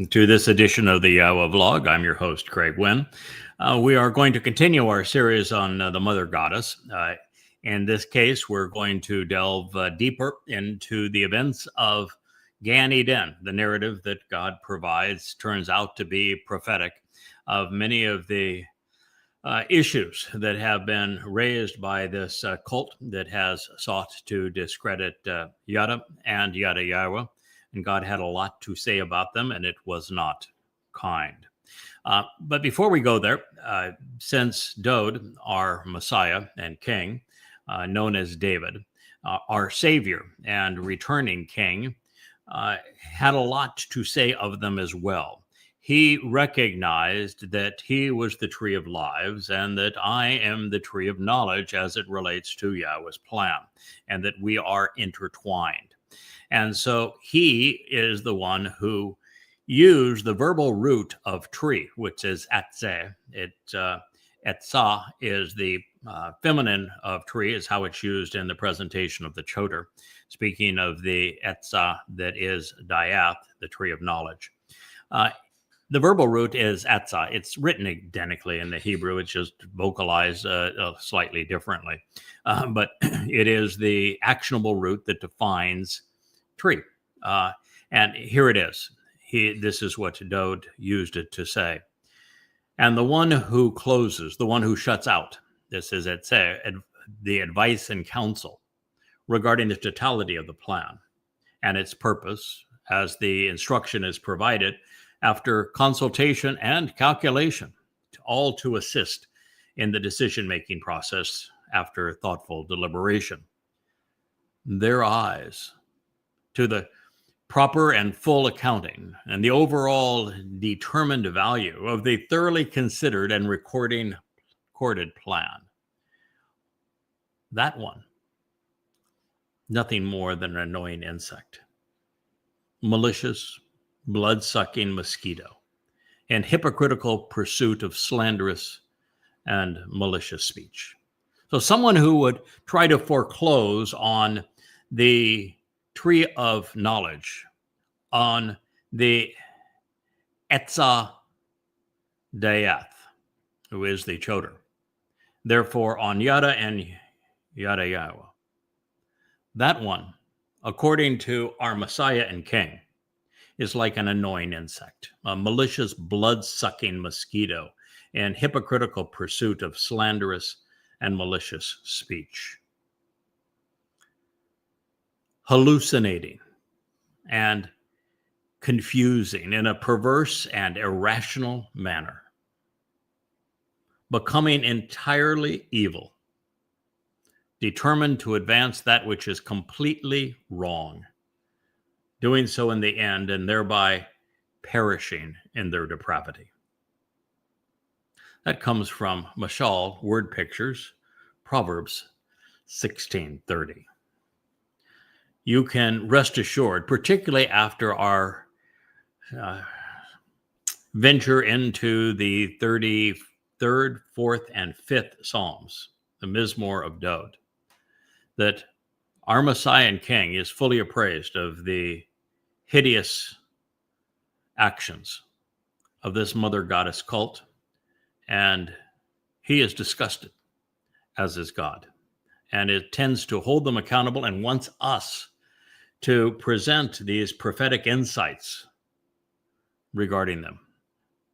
to this edition of the YAHOWAH vlog. I'm your host, Craig Winn. We are going to continue our series on the Mother Goddess. In this case, we're going to delve deeper into the events of Gan Eden. The narrative that God provides turns out to be prophetic of many of the issues that have been raised by this cult that has sought to discredit Yada and YadaYahowah. And God had a lot to say about them, and it was not kind. But before we go there, since Dowd, our Messiah and King, known as David, our Savior and returning King, had a lot to say of them as well. He recognized that he was the tree of lives and that I am the tree of knowledge as it relates to Yahweh's plan, and that we are intertwined. And so he is the one who used the verbal root of tree, which is Etzah. Etzah is the feminine of tree, is how it's used in the presentation of the Choter. Speaking of the Etzah that is Dayath, the tree of knowledge. The verbal root is Etzah. It's written identically in the Hebrew. It's just vocalized slightly differently. But it is the actionable root that defines tree. And here it is. This is what Dowd used it to say. And the one who closes, the one who shuts out, this is the advice and counsel regarding the totality of the plan and its purpose, as the instruction is provided after consultation and calculation, all to assist in the decision-making process after thoughtful deliberation. Their eyes to the proper and full accounting and the overall determined value of the thoroughly considered and recorded plan. That one, nothing more than an annoying insect, malicious, blood-sucking mosquito, and hypocritical pursuit of slanderous and malicious speech. So someone who would try to foreclose on the tree of knowledge, on the EtzDayath, who is the Choter, therefore on Yada and YadaYahowah. That one, according to our Messiah and King, is like an annoying insect, a malicious, blood-sucking mosquito, and hypocritical pursuit of slanderous and malicious speech. Hallucinating and confusing in a perverse and irrational manner, becoming entirely evil, determined to advance that which is completely wrong, doing so in the end and thereby perishing in their depravity. That comes from Mashal Word Pictures, Proverbs 16:30. You can rest assured, particularly after our venture into the 33rd, 4th, and 5th Psalms, the Mizmor of Dowd, that our Messiah and King is fully appraised of the hideous actions of this mother goddess cult, and he is disgusted, as is God. And it tends to hold them accountable and wants us to present these prophetic insights regarding them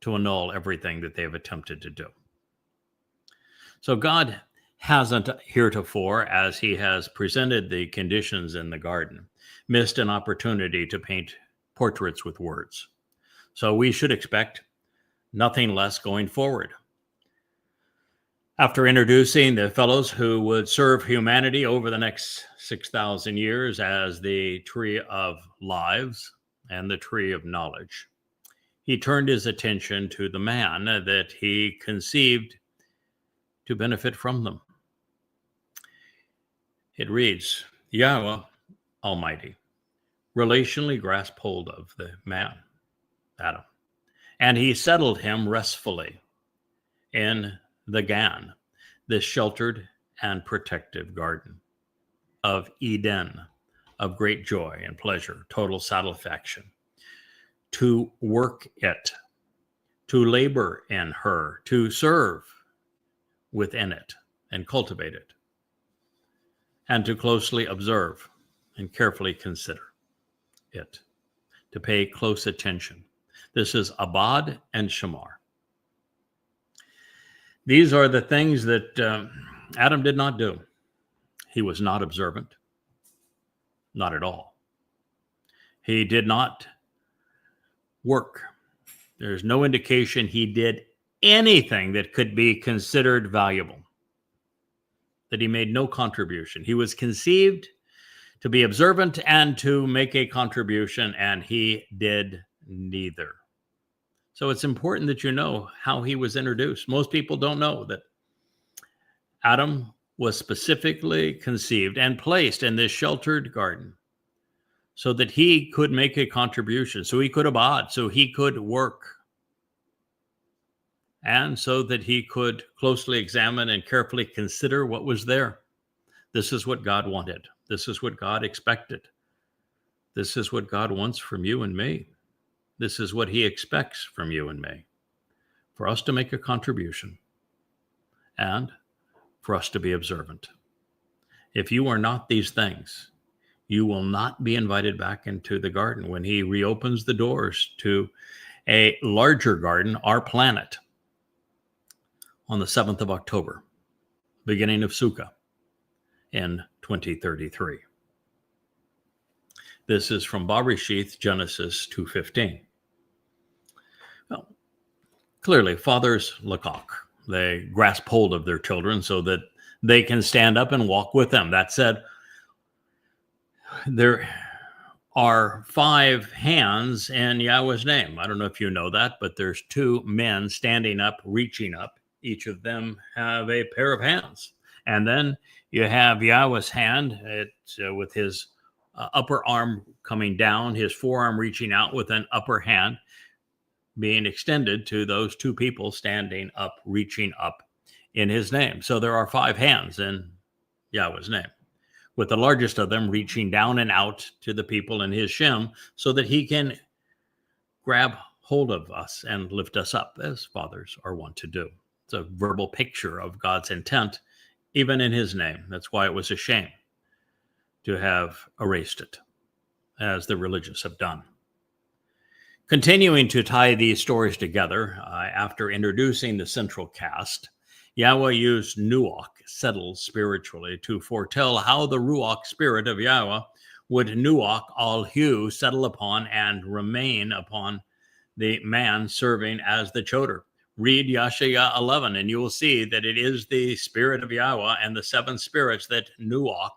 to annul everything that they've attempted to do. So God hasn't heretofore, as he has presented the conditions in the garden, missed an opportunity to paint portraits with words. So we should expect nothing less going forward. After introducing the fellows who would serve humanity over the next 6,000 years as the tree of lives and the tree of knowledge, he turned his attention to the man that he conceived to benefit from them. It reads, Yahweh Almighty relationally grasped hold of the man, Adam, and he settled him restfully in the Gan, this sheltered and protective garden of Eden, of great joy and pleasure, total satisfaction, to work it, to labor in her, to serve within it and cultivate it, and to closely observe and carefully consider it, to pay close attention. This is Abad and Shamar. These are the things that Adam did not do. He was not observant, not at all. He did not work. There's no indication he did anything that could be considered valuable, that he made no contribution. He was conceived to be observant and to make a contribution, and he did neither. So it's important that you know how he was introduced. Most people don't know that Adam was specifically conceived and placed in this sheltered garden so that he could make a contribution, so he could abad, so he could work, and so that he could closely examine and carefully consider what was there. This is what God wanted. This is what God expected. This is what God wants from you and me. This is what he expects from you and me, for us to make a contribution and for us to be observant. If you are not these things, you will not be invited back into the garden when he reopens the doors to a larger garden, our planet, on the 7th of October, beginning of Sukkah in 2033. This is from Bereshith, Genesis 2:15. Well, clearly, fathers lakach. They grasp hold of their children so that they can stand up and walk with them. That said, there are 5 hands in Yahweh's name. I don't know if you know that, but there's 2 men standing up, reaching up. Each of them have a pair of hands. And then you have Yahweh's hand with his upper arm coming down, his forearm reaching out with an upper hand being extended to those 2 people standing up, reaching up in his name. So there are 5 hands in Yahweh's name, with the largest of them reaching down and out to the people in his Shem so that he can grab hold of us and lift us up, as fathers are wont to do. It's a verbal picture of God's intent, even in his name. That's why it was a shame to have erased it, as the religious have done. Continuing to tie these stories together, after introducing the central cast, Yahweh used Nuach, settled spiritually, to foretell how the Ruach spirit of Yahweh would Nuach al-Hu, settle upon and remain upon the man serving as the Choter. Read Yashaya 11, and you will see that it is the spirit of Yahweh and the 7 spirits that Nuach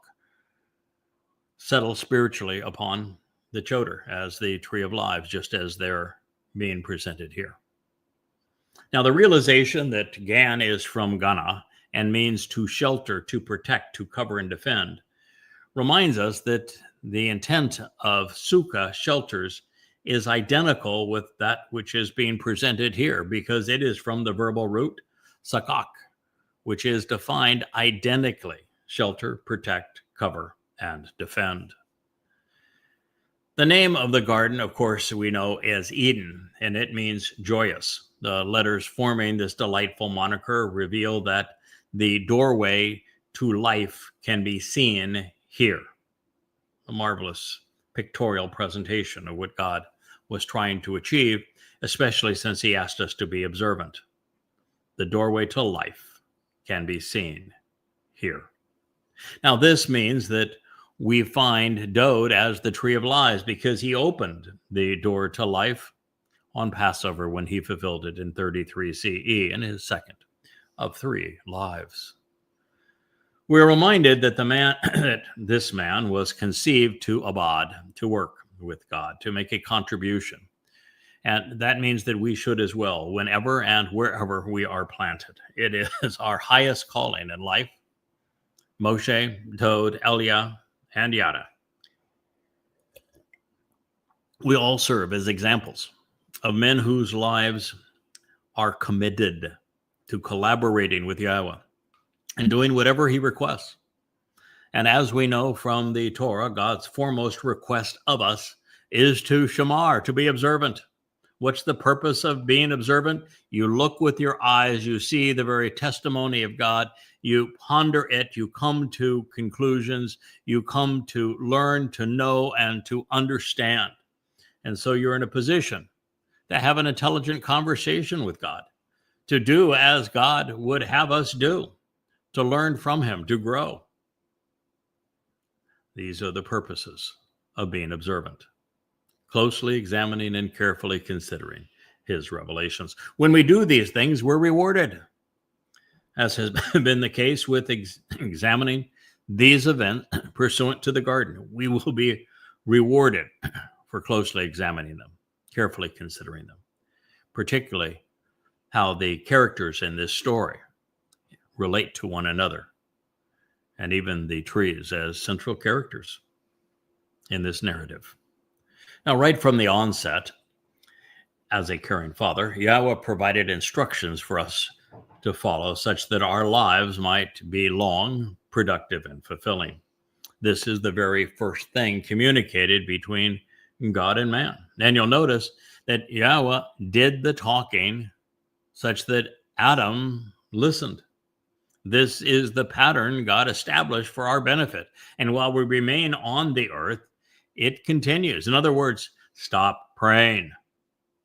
settle spiritually upon the Choter as the Tree of Lives, just as they're being presented here. Now, the realization that Gan is from Gana and means to shelter, to protect, to cover, and defend reminds us that the intent of Sukkah, shelters, is identical with that which is being presented here, because it is from the verbal root sakak, which is defined identically: shelter, protect, cover, and defend. The name of the garden, of course, we know is Eden, and it means joyous. The letters forming this delightful moniker reveal that the doorway to life can be seen here. A marvelous pictorial presentation of what God was trying to achieve, especially since he asked us to be observant. The doorway to life can be seen here. Now, this means that we find Dowd as the Tree of Lives because he opened the door to life on Passover when he fulfilled it in 33 CE in his second of 3 lives. We're reminded that this man was conceived to abad, to work with God, to make a contribution. And that means that we should as well, whenever and wherever we are planted. It is our highest calling in life. Moshe, Dowd, Eliah, and Yada. We all serve as examples of men whose lives are committed to collaborating with Yahweh and doing whatever he requests. And as we know from the Torah, God's foremost request of us is to shamar, to be observant. What's the purpose of being observant? You look with your eyes, you see the very testimony of God, you ponder it, you come to conclusions, you come to learn, to know, and to understand. And so you're in a position to have an intelligent conversation with God, to do as God would have us do, to learn from him, to grow. These are the purposes of being observant, closely examining and carefully considering his revelations. When we do these things, we're rewarded, as has been the case with examining these events pursuant to the garden. We will be rewarded for closely examining them, carefully considering them, particularly how the characters in this story relate to one another, and even the trees as central characters in this narrative. Now, right from the onset, as a caring father, Yahweh provided instructions for us to follow such that our lives might be long, productive, and fulfilling. This is the very first thing communicated between God and man. And you'll notice that Yahweh did the talking such that Adam listened. This is the pattern God established for our benefit. And while we remain on the earth, it continues. In other words, stop praying.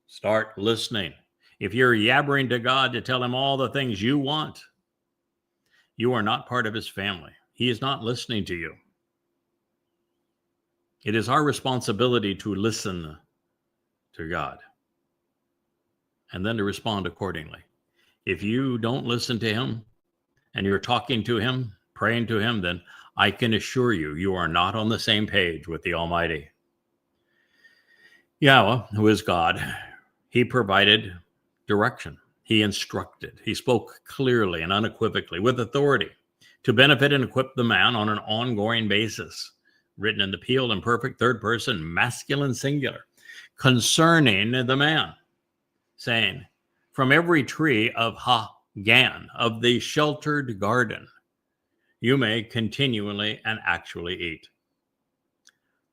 Start listening. If you're yabbering to God to tell him all the things you want, you are not part of his family. He is not listening to you. It is our responsibility to listen to God and then to respond accordingly. If you don't listen to him and you're talking to him, praying to him, then I can assure you, you are not on the same page with the Almighty. Yahweh, who is God, he provided direction. He instructed. He spoke clearly and unequivocally with authority to benefit and equip the man on an ongoing basis, written in the peeled and perfect third person, masculine singular, concerning the man, saying, from every tree of Gan, of the sheltered garden, you may continually and actually eat.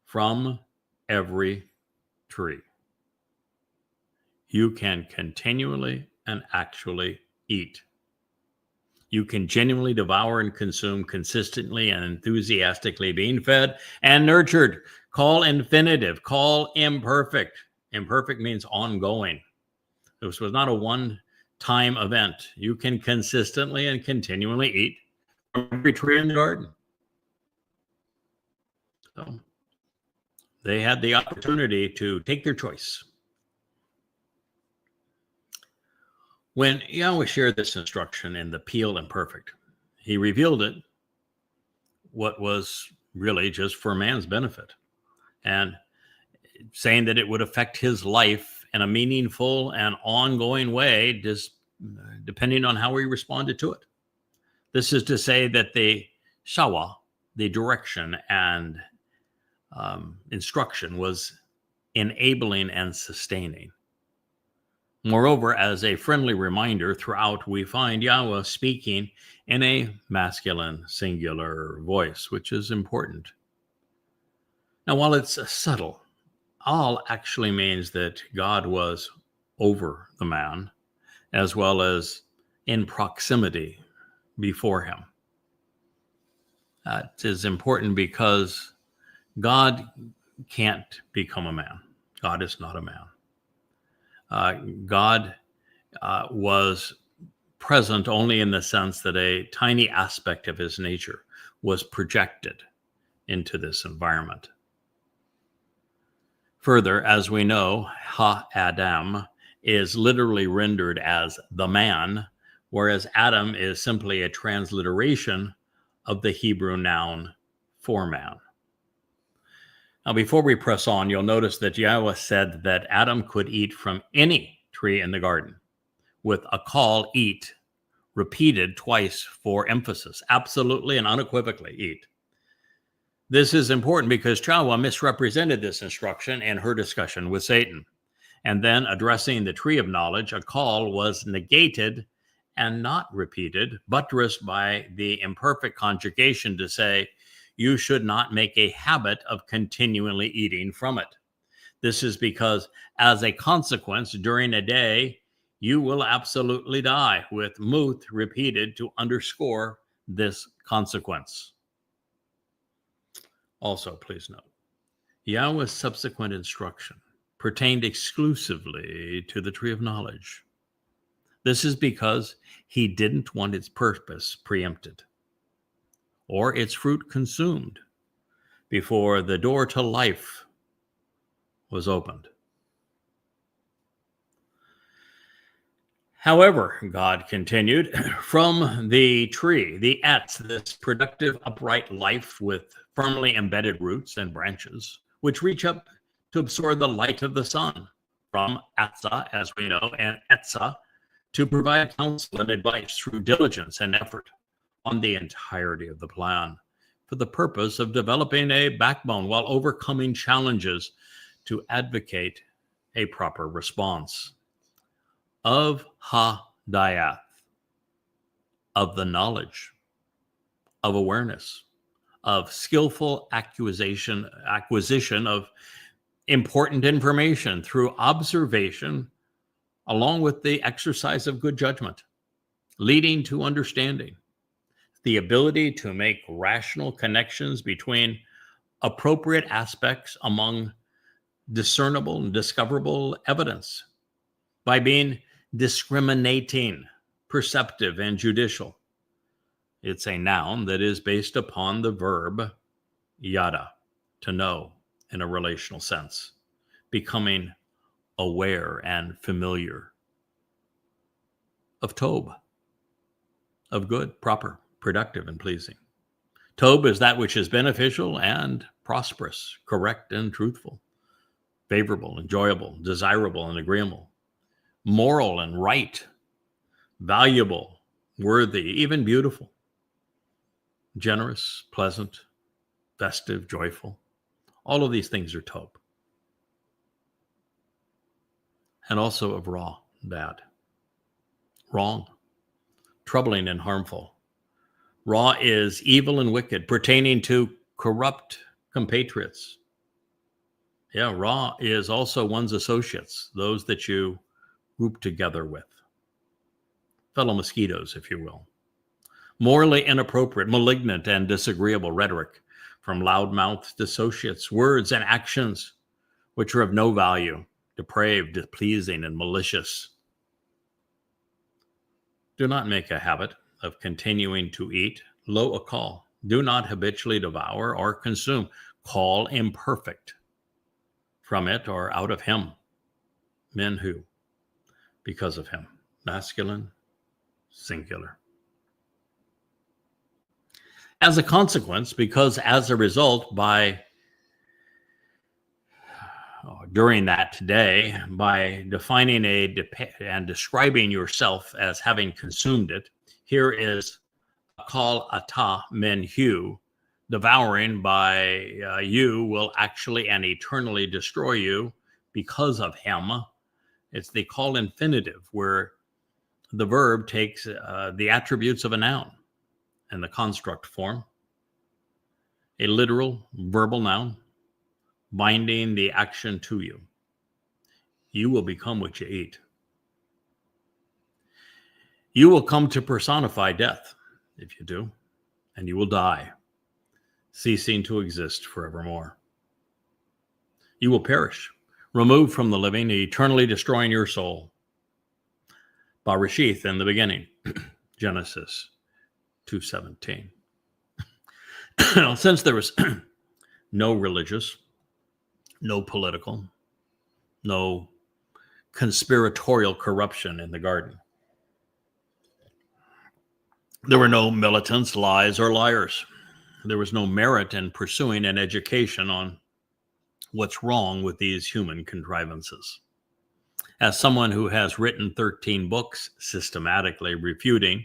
From every tree, you can continually and actually eat. You can genuinely devour and consume consistently and enthusiastically, being fed and nurtured. Call infinitive, call imperfect. Imperfect means ongoing. This was not a one-time event. You can consistently and continually eat from every tree in the garden. So they had the opportunity to take their choice. When Yahweh shared this instruction in the peeled and perfect, he revealed it, what was really just for man's benefit, and saying that it would affect his life in a meaningful and ongoing way, just depending on how he responded to it. This is to say that the Chawah, the direction and instruction, was enabling and sustaining. Moreover, as a friendly reminder, throughout we find Yahweh speaking in a masculine singular voice, which is important. Now, while it's subtle, all actually means that God was over the man, as well as in proximity before him. It is important because God can't become a man. God is not a man. God was present only in the sense that a tiny aspect of his nature was projected into this environment. Further, as we know, Ha-Adam is literally rendered as the man, whereas Adam is simply a transliteration of the Hebrew noun for man. Now, before we press on, you'll notice that Yahweh said that Adam could eat from any tree in the garden, with a call, eat, repeated twice for emphasis. Absolutely and unequivocally eat. This is important because Chawah misrepresented this instruction in her discussion with Satan. And then addressing the tree of knowledge, a call was negated and not repeated, buttressed by the imperfect conjugation to say, you should not make a habit of continually eating from it. This is because, as a consequence, during a day, you will absolutely die, with muth repeated to underscore this consequence. Also, please note, Yahweh's subsequent instruction pertained exclusively to the tree of knowledge. This is because he didn't want its purpose preempted or its fruit consumed before the door to life was opened. However, God continued, from the tree, the Etzah, this productive, upright life with firmly embedded roots and branches, which reach up to absorb the light of the sun, from Etzah, as we know, and Etzah, to provide counsel and advice through diligence and effort on the entirety of the plan, for the purpose of developing a backbone while overcoming challenges to advocate a proper response. Of Dayath, of the knowledge, of awareness, of skillful acquisition of important information through observation, along with the exercise of good judgment, leading to understanding, the ability to make rational connections between appropriate aspects among discernible and discoverable evidence, by being discriminating, perceptive, and judicial. It's a noun that is based upon the verb yada, to know in a relational sense, becoming aware and familiar of tob, of good, proper, productive, and pleasing. Tob is that which is beneficial and prosperous, correct and truthful, favorable, enjoyable, desirable, and agreeable, moral and right, valuable, worthy, even beautiful, generous, pleasant, festive, joyful. All of these things are tob. And also of raw, bad, wrong, troubling, and harmful. Raw is evil and wicked, pertaining to corrupt compatriots. Yeah, raw is also one's associates, those that you group together with. Fellow mosquitoes, if you will. Morally inappropriate, malignant, and disagreeable rhetoric from loud-mouthed associates, words and actions which are of no value, depraved, displeasing, and malicious. Do not make a habit of continuing to eat. Lo a call. Do not habitually devour or consume. Call imperfect from it or out of him. Men who, because of him. Masculine, singular. As a consequence, because as a result, during that day, by defining and describing yourself as having consumed it, here is a call ata men hu, devouring by you will actually and eternally destroy you because of him. It's the call infinitive, where the verb takes the attributes of a noun and the construct form, a literal verbal noun, binding the action to you. You will become what you eat. You will come to personify death, if you do, and you will die, ceasing to exist forevermore. You will perish, removed from the living, eternally destroying your soul. Barashith in the beginning, Genesis 2:17. Since there was no religious, no political, no conspiratorial corruption in the garden, there were no militants, lies, or liars. There was no merit in pursuing an education on what's wrong with these human contrivances. As someone who has written 13 books systematically refuting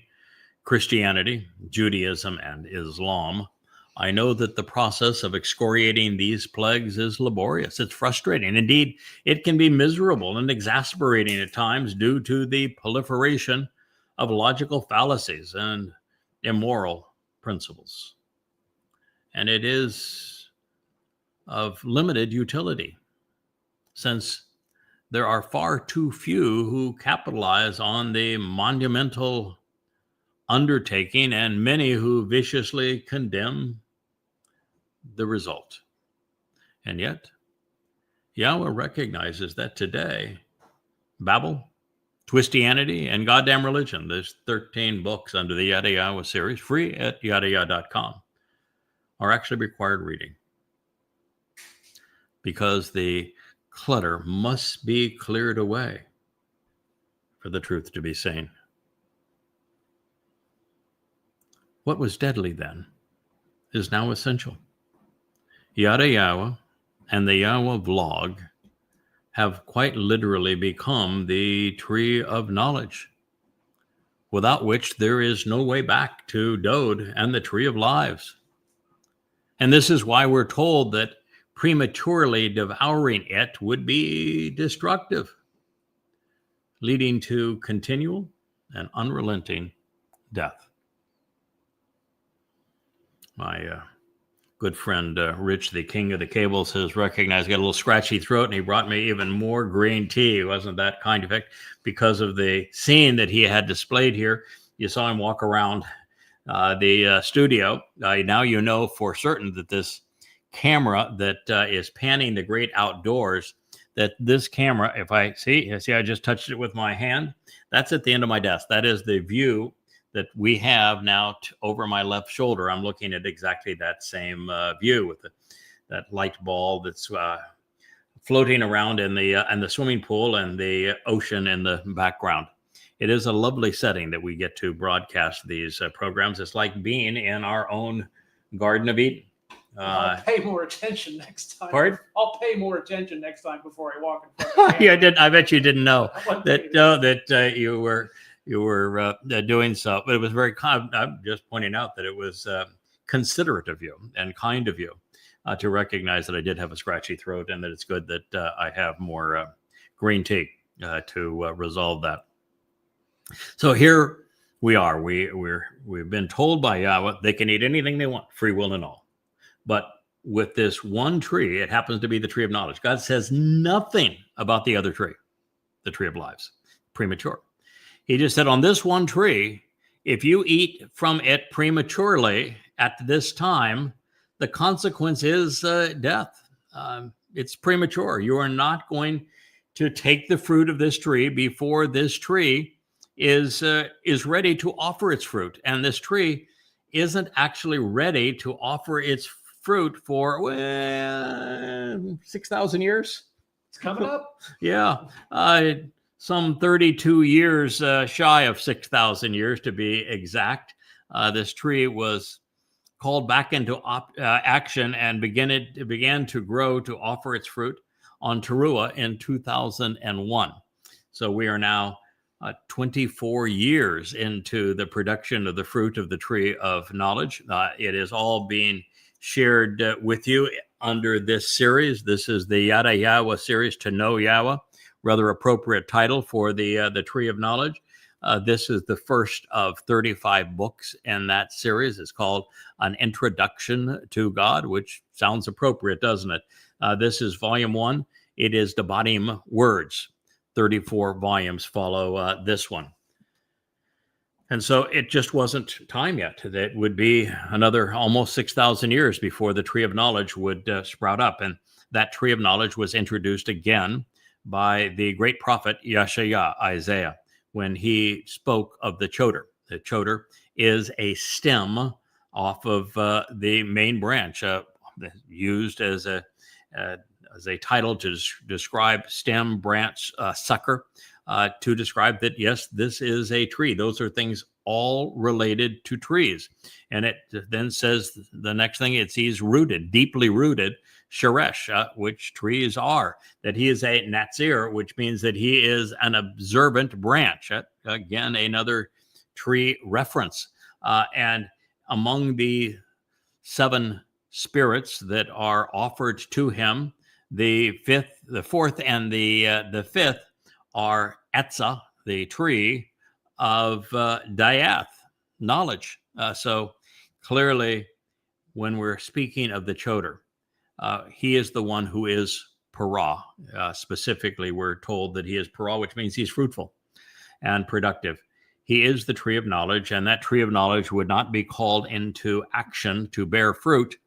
Christianity, Judaism, and Islam, I know that the process of excoriating these plagues is laborious. It's frustrating. Indeed, it can be miserable and exasperating at times due to the proliferation of logical fallacies and immoral principles. And it is of limited utility. since there are far too few who capitalize on the monumental undertaking and many who viciously condemn the result. And yet, Yahweh recognizes that today, Babel, Twistianity, and goddamn religion, there's 13 books under the YadaYahowah series, free at YadaYah.com, are actually required reading, because the clutter must be cleared away for the truth to be seen. What was deadly then is now essential. YadaYahowah and the Yahweh vlog have quite literally become the tree of knowledge, without which there is no way back to Dowd and the tree of lives. And this is why we're told that prematurely devouring it would be destructive, leading to continual and unrelenting death. My good friend Rich, the king of the cables, has recognized I got a little scratchy throat, and he brought me even more green tea. Wasn't that kind of it? Because of the scene that he had displayed here. You saw him walk around the studio. Now you know for certain that this camera that is panning the great outdoors, that this camera, if I see, I just touched it with my hand. That's at the end of my desk. That is the view that we have now over my left shoulder. I'm looking at exactly that same view with that light ball that's floating around in the swimming pool and the ocean in the background. It is a lovely setting that we get to broadcast these programs. It's like being in our own Garden of Eden. I'll pay more attention next time. Pardon? I'll pay more attention next time before I walk in front of Yeah, I bet you didn't know that you were doing so. But it was very kind. I'm just pointing out that it was considerate of you and kind of you to recognize that I did have a scratchy throat, and that it's good that I have more green tea to resolve that. So here we are. We've been told by Yahweh they can eat anything they want, free will and all. But with this one tree, it happens to be the tree of knowledge. God says nothing about the other tree, the tree of lives, premature. He just said on this one tree, if you eat from it prematurely at this time, the consequence is death. It's premature. You are not going to take the fruit of this tree before this tree is ready to offer its fruit. And this tree isn't actually ready to offer its fruit for 6,000 years. It's coming up. Yeah. Some 32 years shy of 6,000 years to be exact. This tree was called back into action and began to grow to offer its fruit on Torah in 2001. So we are now 24 years into the production of the fruit of the tree of knowledge. It is all being shared with you under this series. This is the YadaYahowah series, To Know Yahweh, rather appropriate title for the tree of knowledge. This is the first of 35 books in that series. It's called An Introduction to God, which sounds appropriate, doesn't it? This is volume 1. It is the Debatim words. 34 volumes follow this one. And so it just wasn't time yet. It would be another almost 6,000 years before the tree of knowledge would sprout up. And that tree of knowledge was introduced again by the great prophet Isaiah, when he spoke of the Choter. The Choter is a stem off of the main branch, used as a title to describe stem, branch, sucker, to describe that, yes, this is a tree. Those are things all related to trees. And it then says the next thing, he's rooted, deeply rooted, Sheresh, which trees are, that he is a Nazir, which means that he is an observant branch. Again, another tree reference. And among the 7 spirits that are offered to him, the fourth, and the fifth are Etzah, the tree of Dayath, knowledge. So clearly, when we're speaking of the Choter, he is the one who is Parah. Specifically, we're told that he is Parah, which means he's fruitful and productive. He is the tree of knowledge, and that tree of knowledge would not be called into action to bear fruit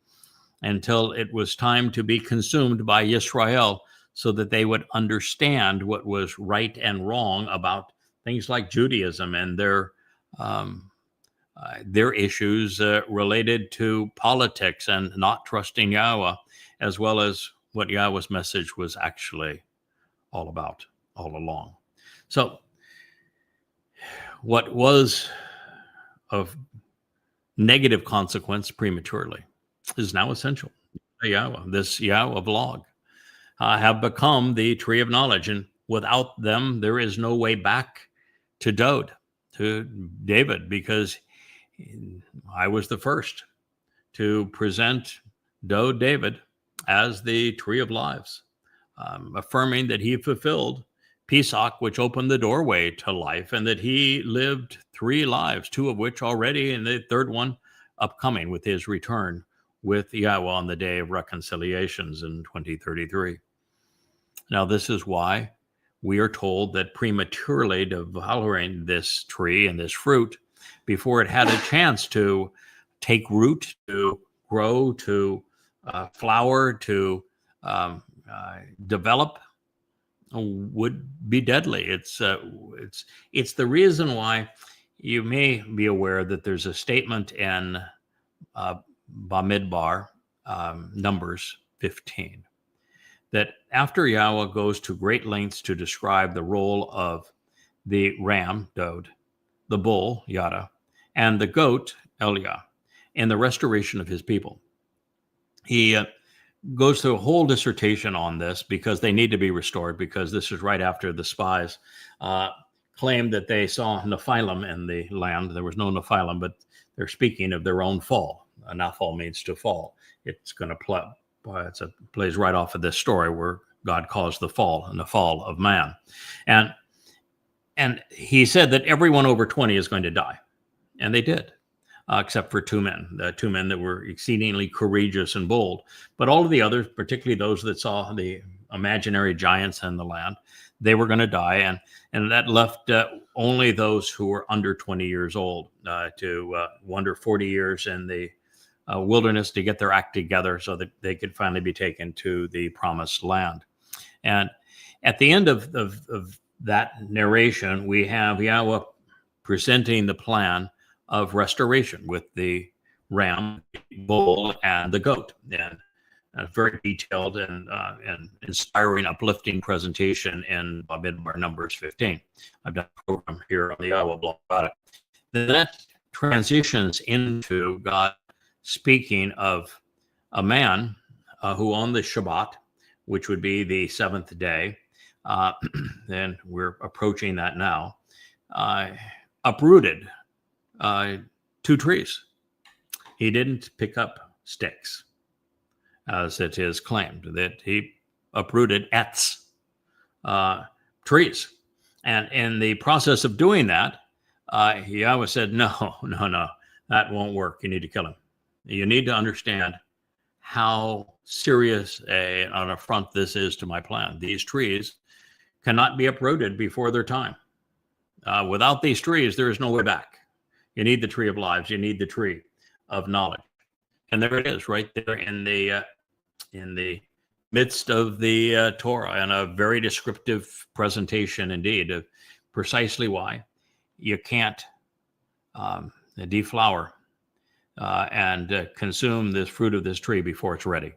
until it was time to be consumed by Yisrael, so that they would understand what was right and wrong about things like Judaism and their issues related to politics and not trusting Yahweh, as well as what Yahweh's message was actually all about all along. So what was of negative consequence prematurely is now essential. Yahweh, this Yahweh blog, have become the tree of knowledge. And without them, there is no way back to Dowd, to David, because I was the first to present Dowd David as the tree of lives, affirming that he fulfilled Pesach, which opened the doorway to life, and that he lived 3 lives, 2 of which already, and the third one upcoming with his return with Yahweh on the day of reconciliations in 2033. Now, this is why we are told that prematurely devouring this tree and this fruit before it had a chance to take root, to grow, to flower, to develop, would be deadly. It's the reason why you may be aware that there's a statement in Bamidbar, Numbers 15, that after Yahweh goes to great lengths to describe the role of the ram, Dowd, the bull, Yada, and the goat, Eliah, in the restoration of his people, he goes through a whole dissertation on this because they need to be restored, because this is right after the spies claimed that they saw Nephilim in the land. There was no Nephilim, but they're speaking of their own fall. Naphal means to fall. It's going to plays right off of this story where God caused the fall of man. And he said that everyone over 20 is going to die. And they did. Except for 2 men, the 2 men that were exceedingly courageous and bold. But all of the others, particularly those that saw the imaginary giants in the land, they were going to die. And that left only those who were under 20 years old to wander 40 years in the wilderness to get their act together so that they could finally be taken to the promised land. And at the end of that narration, we have Yahweh presenting the plan of restoration with the ram, bull, and the goat, and a very detailed and inspiring, uplifting presentation in Bamidbar Numbers 15. I've done a program here on the Yahowah blog about it. Then that transitions into God speaking of a man who on the Shabbat, which would be the 7th day, and we're approaching that now, uprooted 2 trees. He didn't pick up sticks, as it is claimed, that he uprooted trees. And in the process of doing that, Yahweh said, no, that won't work. You need to kill him. You need to understand how serious an affront this is to my plan. These trees cannot be uprooted before their time. Without these trees, there is no way back. You need the tree of lives. You need the tree of knowledge. And there it is, right there in the midst of the Torah, and a very descriptive presentation indeed of precisely why you can't deflower and consume this fruit of this tree before it's ready.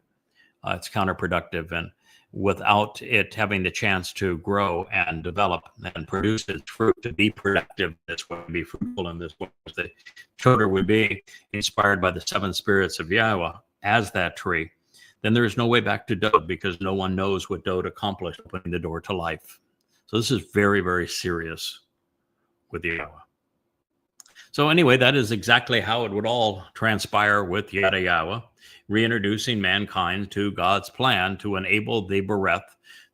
It's counterproductive, and without it having the chance to grow and develop and produce its fruit, to be productive this way, be fruitful in this way, the Choter would be inspired by the 7 spirits of Yahweh as that tree, then there is no way back to Dowd, because no one knows what Dowd accomplished, opening the door to life. So this is very, very serious with Yahweh. So anyway, that is exactly how it would all transpire with YadaYahowah, reintroducing mankind to God's plan to enable the bereth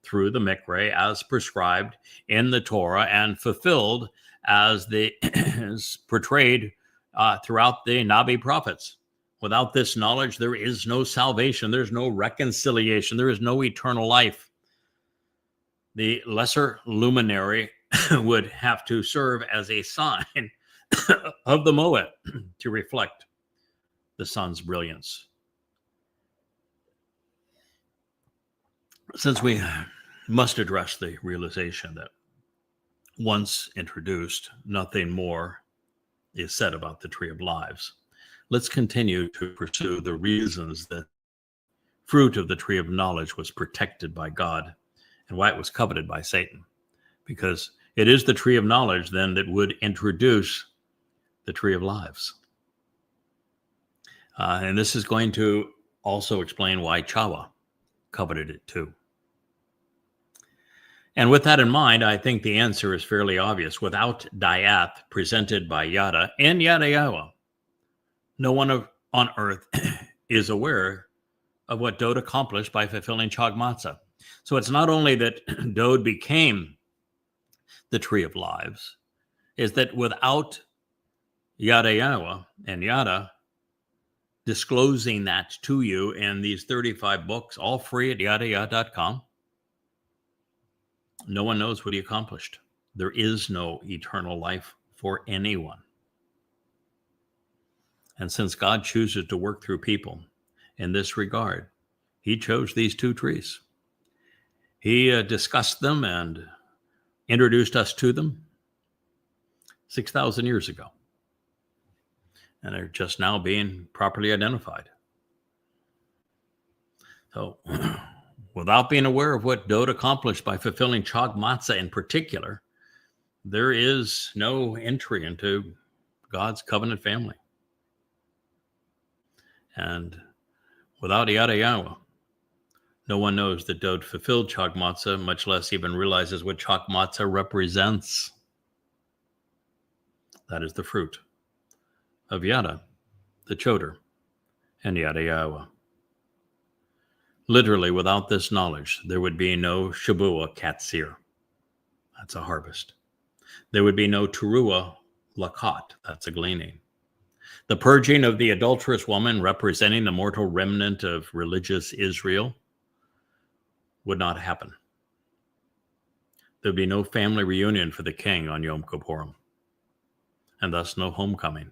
through the Mikra as prescribed in the Torah and fulfilled as is portrayed throughout the Nabi prophets. Without this knowledge, there is no salvation. There's no reconciliation. There is no eternal life. the lesser luminary would have to serve as a sign of the Moed to reflect the sun's brilliance. Since we must address the realization that once introduced, nothing more is said about the Tree of Lives, let's continue to pursue the reasons that fruit of the Tree of Knowledge was protected by God and why it was coveted by Satan. Because it is the Tree of Knowledge then that would introduce the Tree of Lives. And this is going to also explain why Chawah coveted it too. And with that in mind, I think the answer is fairly obvious. Without Dayath presented by Yada and YadaYahowah, no one on earth is aware of what Dowd accomplished by fulfilling Chawah. So it's not only that Dowd became the Tree of Lives, is that without YadaYahowah and Yada disclosing that to you in these 35 books, all free at YadaYah.com, no one knows what he accomplished. There is no eternal life for anyone. And since God chooses to work through people in this regard, he chose these two trees. He discussed them and introduced us to them 6,000 years ago. And they're just now being properly identified. So, without being aware of what Dowd accomplished by fulfilling Chawah in particular, there is no entry into God's covenant family. And without YadaYahowah, no one knows that Dowd fulfilled Chawah, much less even realizes what Chawah represents. That is the fruit of Yada, the Choter, and YadaYahowah. Literally, without this knowledge, there would be no Shabuah Katsir. That's a harvest. There would be no Teruah Lakat. That's a gleaning. The purging of the adulterous woman, representing the mortal remnant of religious Israel, would not happen. There'd be no family reunion for the king on Yom Kippurim, and thus no homecoming,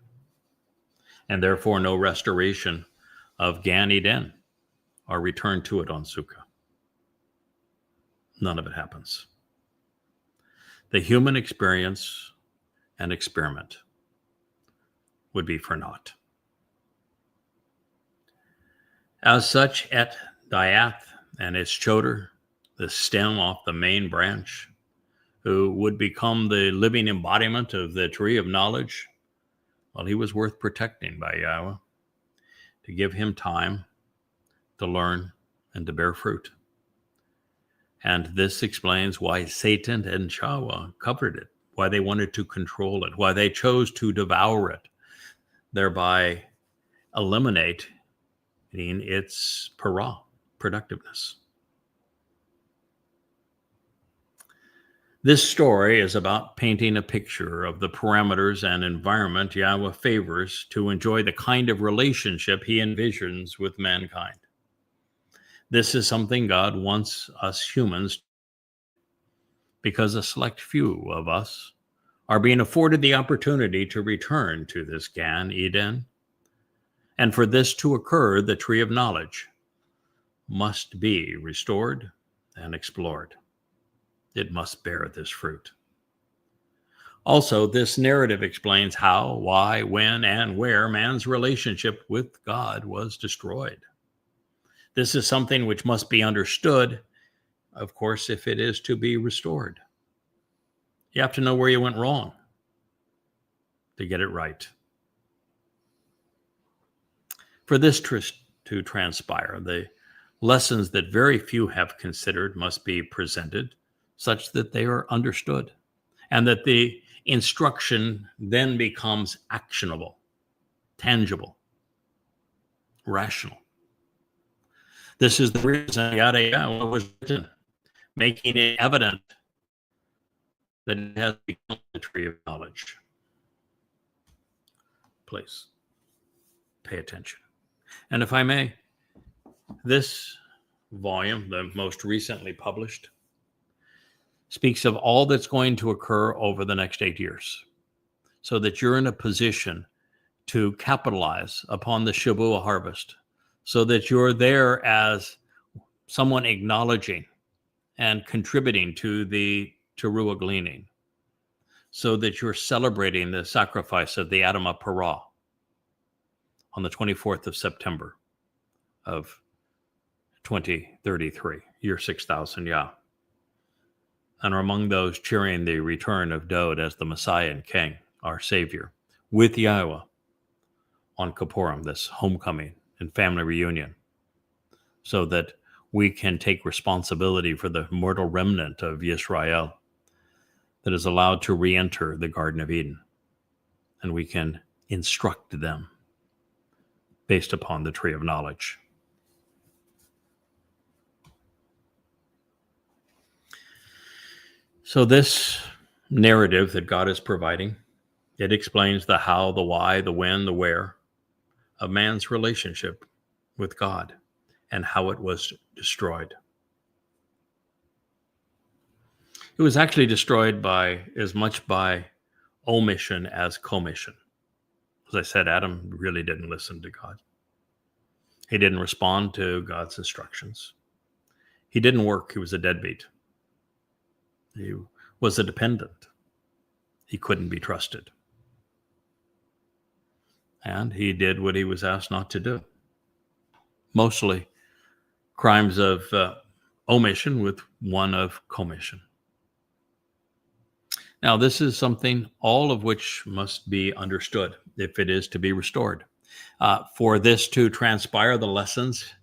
and therefore no restoration of Gan Eden or return to it on Sukkah. None of it happens. The human experience and experiment would be for naught. As such, EtzDayath and its Choter, the stem off the main branch, who would become the living embodiment of the Tree of Knowledge, well, he was worth protecting by Yahweh to give him time to learn and to bear fruit. And this explains why Satan and Chawah covered it, why they wanted to control it, why they chose to devour it, thereby eliminating its productiveness. This story is about painting a picture of the parameters and environment Yahweh favors to enjoy the kind of relationship he envisions with mankind. This is something God wants us humans, because a select few of us are being afforded the opportunity to return to this Gan Eden. And for this to occur, the Tree of Knowledge must be restored and explored. It must bear this fruit. Also, this narrative explains how, why, when, and where man's relationship with God was destroyed. This is something which must be understood, of course, if it is to be restored. You have to know where you went wrong to get it right. For this to transpire, the lessons that very few have considered must be presented such that they are understood, and that the instruction then becomes actionable, tangible, rational. This is the reason YadaYahowah was written, making it evident that it has become the Tree of Knowledge. Please pay attention. And if I may, this volume, the most recently published, speaks of all that's going to occur over the next 8 years, so that you're in a position to capitalize upon the Shavuot harvest, so that you're there as someone acknowledging and contributing to the teruah gleaning, so that you're celebrating the sacrifice of the Adamah Parah on the 24th of September of 2033, year 6000 Yah, and are among those cheering the return of Dowd as the Messiah and King, our Savior, with YAHOWAH on Kippurim, this homecoming and family reunion, so that we can take responsibility for the mortal remnant of Yisrael that is allowed to re-enter the Garden of Eden, and we can instruct them based upon the tree of knowledge. So this narrative that God is providing, it explains the how, the why, the when, the where of man's relationship with God and how it was destroyed. It was actually destroyed by as much by omission as commission. As I said, Adam really didn't listen to God. He didn't respond to God's instructions. He didn't work. He was a deadbeat. He was a dependent. He couldn't be trusted. And he did what he was asked not to do. Mostly crimes of omission with one of commission. Now, this is something all of which must be understood if it is to be restored. For this to transpire, the lessons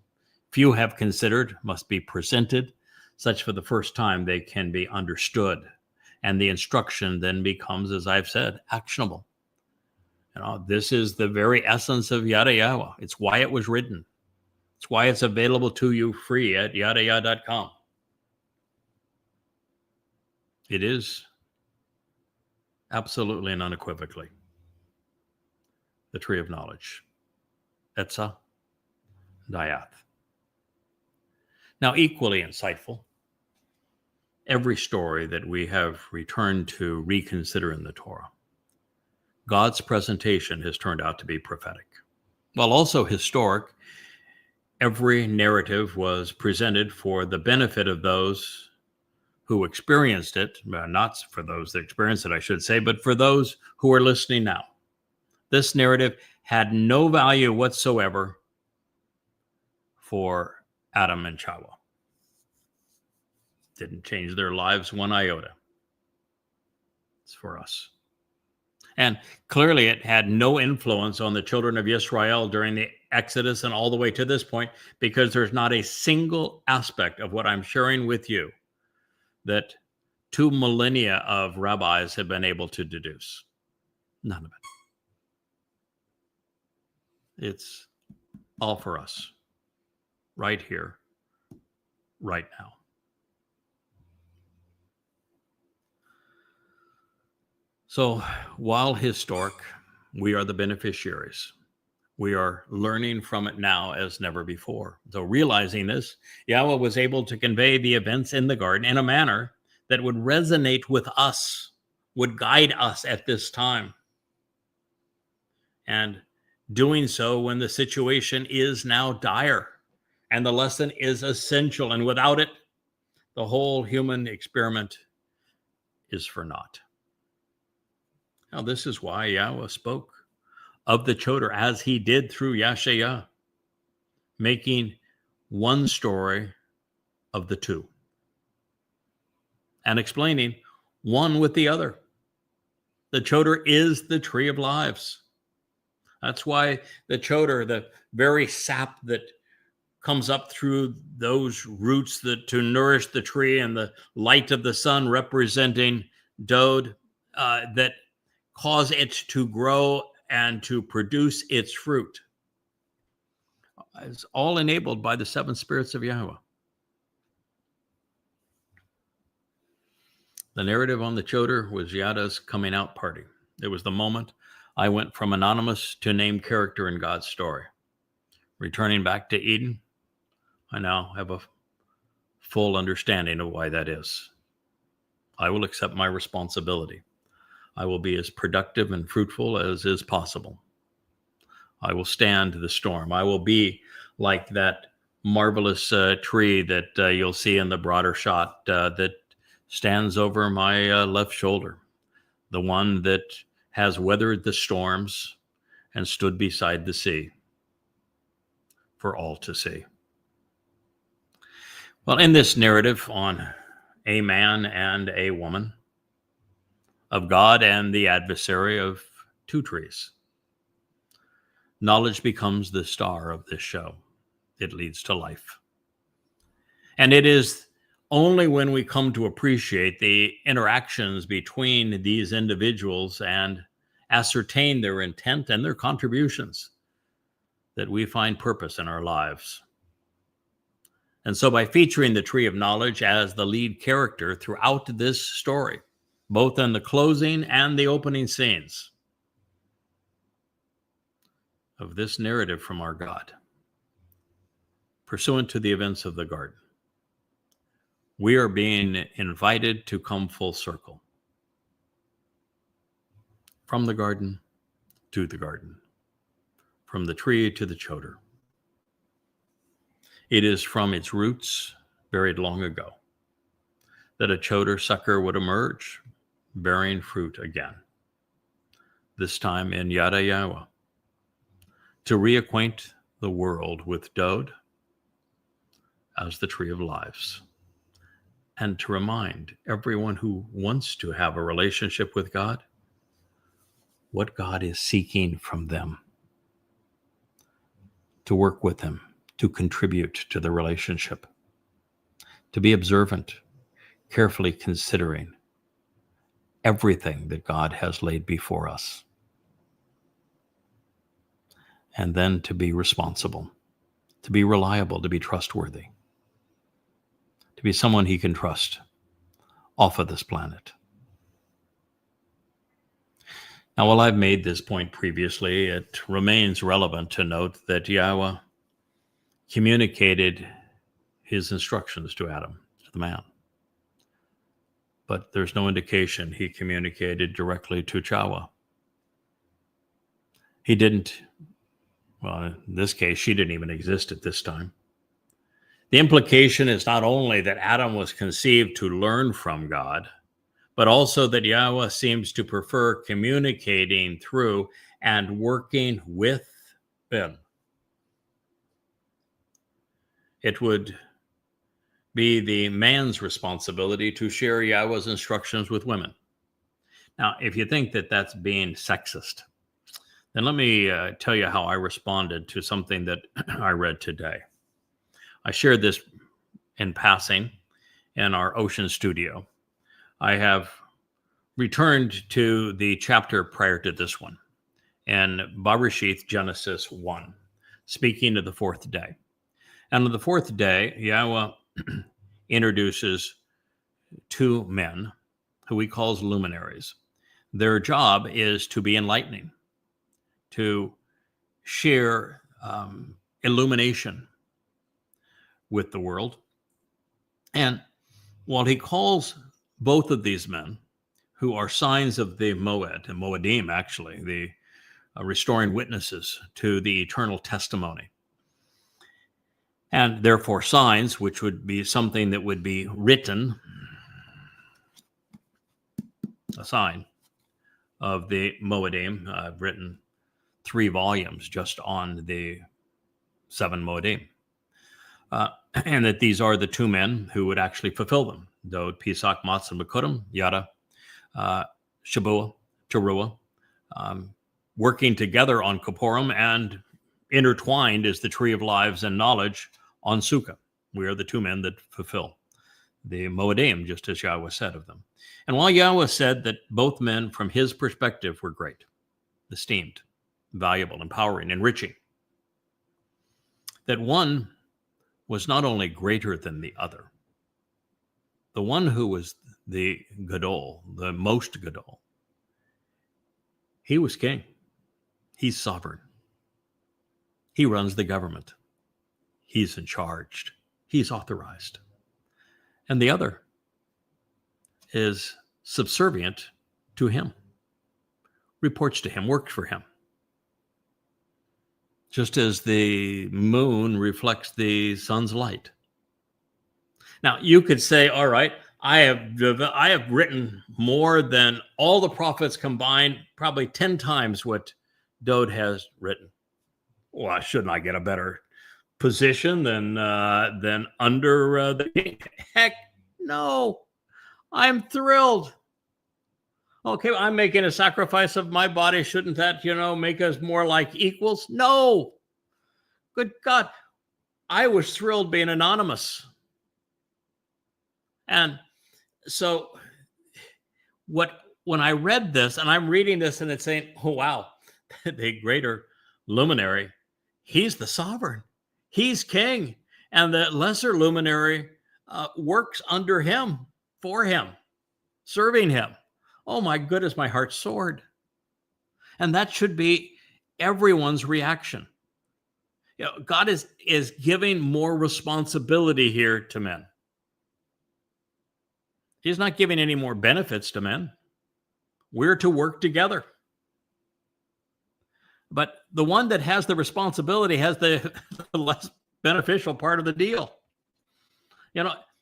few have considered must be presented, such for the first time they can be understood. And the instruction then becomes, as I've said, actionable. This is the very essence of YadaYahowah. It's why it was written. It's why it's available to you free at YadaYah.com. It is absolutely and unequivocally the tree of knowledge. Etzah, Dayath. Now, equally insightful, every story that we have returned to reconsider in the Torah, God's presentation has turned out to be prophetic. While also historic, every narrative was presented for the benefit of those who experienced it, not for those that experienced it, I should say, but for those who are listening now. This narrative had no value whatsoever for Adam and Chawah. Didn't change their lives one iota. It's for us. And clearly it had no influence on the children of Israel during the Exodus and all the way to this point, because there's not a single aspect of what I'm sharing with you that 2 millennia of rabbis have been able to deduce. None of it. It's all for us, right here, right now. So while historic, we are the beneficiaries. We are learning from it now as never before. So realizing this, Yahweh was able to convey the events in the garden in a manner that would resonate with us, would guide us at this time. And doing so when the situation is now dire and the lesson is essential. And without it, the whole human experiment is for naught. Now, this is why Yahweh spoke of the Choter as he did through Yashayah, making one story of the two and explaining one with the other. The Choter is the tree of lives. That's why the Choter, the very sap that comes up through those roots that to nourish the tree, and the light of the sun representing Dowd, that cause it to grow and to produce its fruit, is all enabled by the 7 spirits of Yahowah. The narrative on the Choter was Yada's coming out party. It was the moment I went from anonymous to named character in God's story. Returning back to Eden, I now have a full understanding of why that is. I will accept my responsibility. I will be as productive and fruitful as is possible. I will stand the storm. I will be like that marvelous tree that you'll see in the broader shot that stands over my left shoulder, the one that has weathered the storms and stood beside the sea for all to see. Well, in this narrative on a man and a woman, of God and the adversary of two trees, knowledge becomes the star of this show. It leads to life. And it is only when we come to appreciate the interactions between these individuals and ascertain their intent and their contributions that we find purpose in our lives. And so by featuring the tree of knowledge as the lead character throughout this story, both in the closing and the opening scenes of this narrative from our God, pursuant to the events of the garden, we are being invited to come full circle. From the garden to the garden, from the tree to the Choter. It is from its roots, buried long ago, that a Choter sucker would emerge, bearing fruit again, this time in YadaYahowah, to reacquaint the world with Dowd as the tree of lives, and to remind everyone who wants to have a relationship with God what God is seeking from them, to work with Him, to contribute to the relationship, to be observant, carefully considering everything that God has laid before us, and then to be responsible, to be reliable, to be trustworthy, to be someone He can trust off of this planet. Now, while I've made this point previously, it remains relevant to note that Yahweh communicated His instructions to Adam, to the man. But there's no indication He communicated directly to Chaw'ah. He didn't, well, in this case, she didn't even exist at this time. The implication is not only that Adam was conceived to learn from God, but also that Yahweh seems to prefer communicating through and working with Ben. It would be the man's responsibility to share Yahweh's instructions with women. Now, if you think that that's being sexist, then let me tell you how I responded to something that I read today. I shared this in passing in our Ocean studio. I have returned to the chapter prior to this one, in Bereshith, Genesis 1, speaking of the fourth day. And on the fourth day, Yahweh introduces two men who he calls luminaries. Their job is to be enlightening, to share illumination with the world. And while he calls both of these men, who are signs of the Moed, and Moedim actually, the restoring witnesses to the eternal testimony, and therefore signs, which would be something that would be written, a sign of the Moedim. I've written 3 volumes just on the 7 Moedim. And that these are the 2 men who would actually fulfill them. Dowd, Pesach, Matz, and Bekudim, Yada, Shabuah, Teruah, working together on Kippurim and intertwined is the tree of lives and knowledge on Sukkah. We are the 2 men that fulfill the Moedim, just as Yahweh said of them. And while Yahweh said that both men, from his perspective, were great, esteemed, valuable, empowering, enriching, that one was not only greater than the other, the one who was the Gadol, the most Gadol, he was king. He's sovereign. He runs the government. He's in charge. He's authorized. And the other is subservient to him, reports to him, works for him. Just as the moon reflects the sun's light. Now, you could say, all right, I have written more than all the prophets combined, probably 10 times what Dowd has written. Well, shouldn't I get a better position than under the king? Heck, no. I'm thrilled. Okay, I'm making a sacrifice of my body. Shouldn't that, make us more like equals? No. Good God. I was thrilled being anonymous. And so when I read this, and I'm reading this and it's saying, oh, wow, the greater luminary, he's the sovereign. He's king. And the lesser luminary works under him, for him, serving him. Oh my goodness, my heart soared. And that should be everyone's reaction. God is giving more responsibility here to men. He's not giving any more benefits to men. We're to work together. But the one that has the responsibility has the less beneficial part of the deal.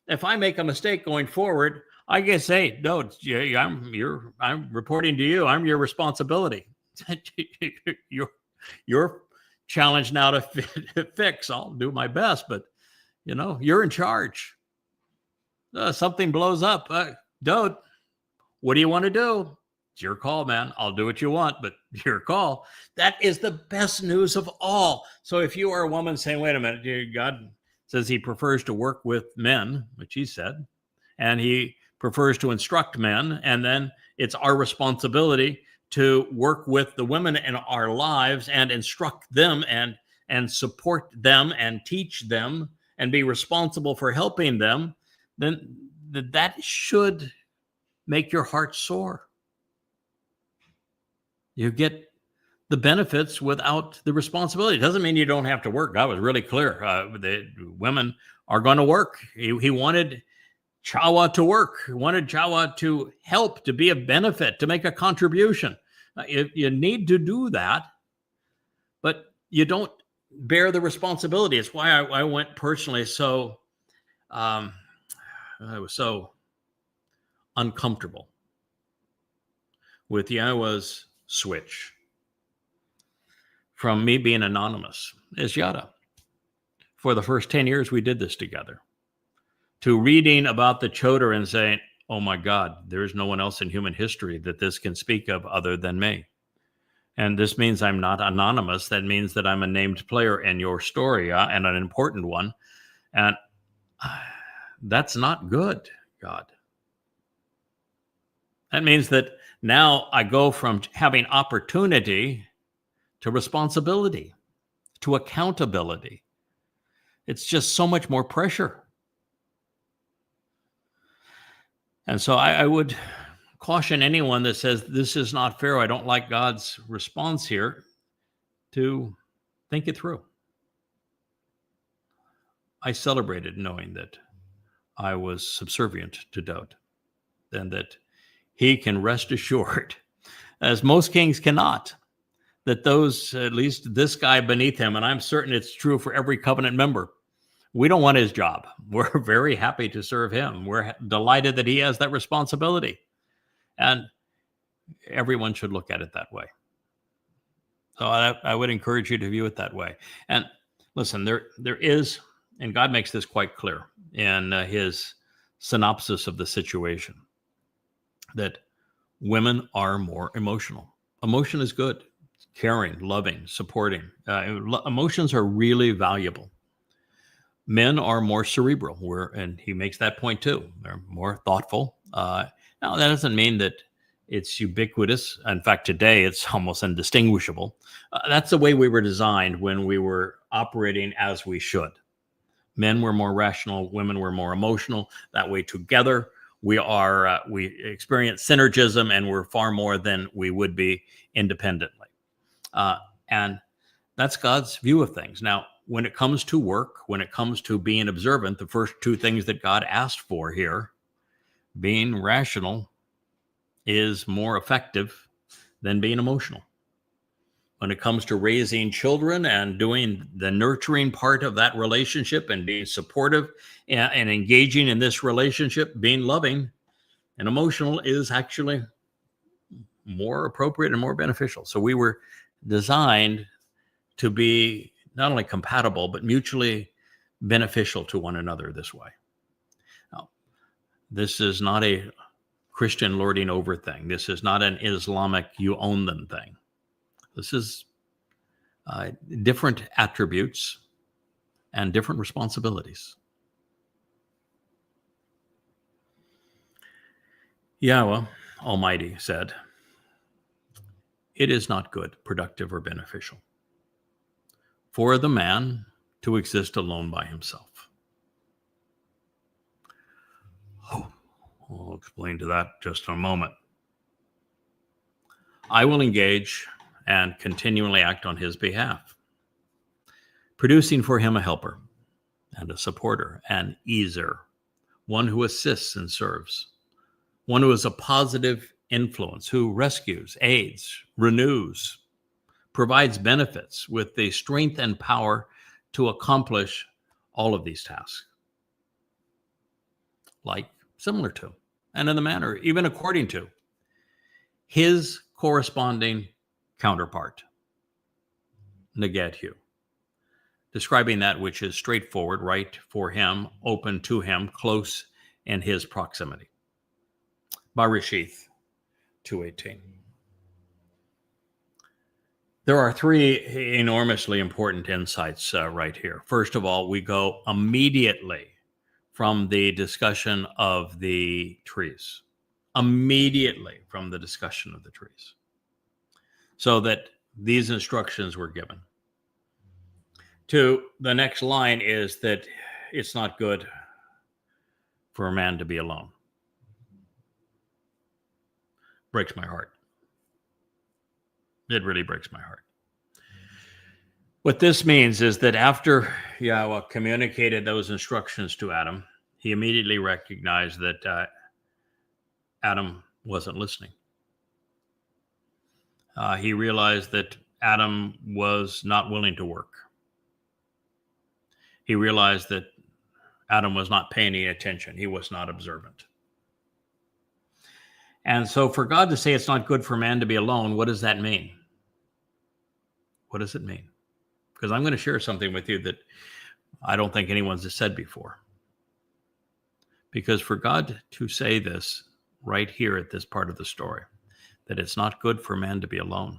If I make a mistake going forward, I guess, hey, no, I'm reporting to you. I'm your responsibility. You're challenged now to fix. I'll do my best, but you're in charge. Something blows up. Dowd, what do you want to do? It's your call, man. I'll do what you want, but your call. That is the best news of all. So if you are a woman saying, wait a minute, God says he prefers to work with men, which he said, and he prefers to instruct men, and then it's our responsibility to work with the women in our lives and instruct them and support them and teach them and be responsible for helping them, then that should make your heart soar. You get the benefits without the responsibility. It doesn't mean you don't have to work. God was really clear. The women are going to work. He wanted Chawah to work. He wanted Chawah to help, to be a benefit, to make a contribution. You need to do that, but you don't bear the responsibility. It's why I went personally so, I was so uncomfortable with YAHOWAH's switch from me being anonymous as Yada. For the first 10 years, we did this together, to reading about the Choter and saying, oh my God, there's no one else in human history that this can speak of other than me. And this means I'm not anonymous. That means that I'm a named player in your story, and an important one. And that's not good, God. That means that now I go from having opportunity to responsibility, to accountability. It's just so much more pressure. And so I would caution anyone that says this is not fair, I don't like God's response here, to think it through. I celebrated knowing that I was subservient to Dowd, and that he can rest assured, as most kings cannot, that those, at least this guy beneath him, and I'm certain it's true for every covenant member, we don't want his job. We're very happy to serve him. We're delighted that he has that responsibility. And everyone should look at it that way. So I would encourage you to view it that way. And listen, there is, and God makes this quite clear in his synopsis of the situation, that women are more emotional. Emotion is good. Caring, loving, supporting. Emotions are really valuable. Men are more cerebral, and he makes that point too. They're more thoughtful. Now, that doesn't mean that it's ubiquitous. In fact, today it's almost indistinguishable. That's the way we were designed when we were operating as we should. Men were more rational, women were more emotional. That way together we experience synergism, and we're far more than we would be independently. And that's God's view of things. Now, when it comes to work, when it comes to being observant, the first two things that God asked for here, being rational is more effective than being emotional. When it comes to raising children and doing the nurturing part of that relationship and being supportive and engaging in this relationship, being loving and emotional is actually more appropriate and more beneficial. So we were designed to be not only compatible, but mutually beneficial to one another this way. Now, this is not a Christian lording over thing. This is not an Islamic you own them thing. This is different attributes and different responsibilities. Yahweh Almighty said, "It is not good, productive, or beneficial for the man to exist alone by himself." I'll explain to that just in a moment. "I will engage and continually act on his behalf, producing for him a helper and a supporter, an easer, one who assists and serves, one who is a positive influence, who rescues, aids, renews, provides benefits with the strength and power to accomplish all of these tasks, like, similar to, and in the manner, even according to, his corresponding counterpart, Negetu, describing that which is straightforward, right for him, open to him, close in his proximity. Barishith 2:18. There are three enormously important insights right here. First of all, we go immediately from the discussion of the trees. Immediately from the discussion of the trees. So that these instructions were given. To the next line is that it's not good for a man to be alone. Breaks my heart. It really breaks my heart. What this means is that after Yahweh communicated those instructions to Adam, he immediately recognized that Adam wasn't listening. He realized that Adam was not willing to work. He realized that Adam was not paying any attention. He was not observant. And so for God to say it's not good for man to be alone, what does that mean? What does it mean? Because I'm going to share something with you that I don't think anyone's said before. Because for God to say this right here at this part of the story, that it's not good for man to be alone,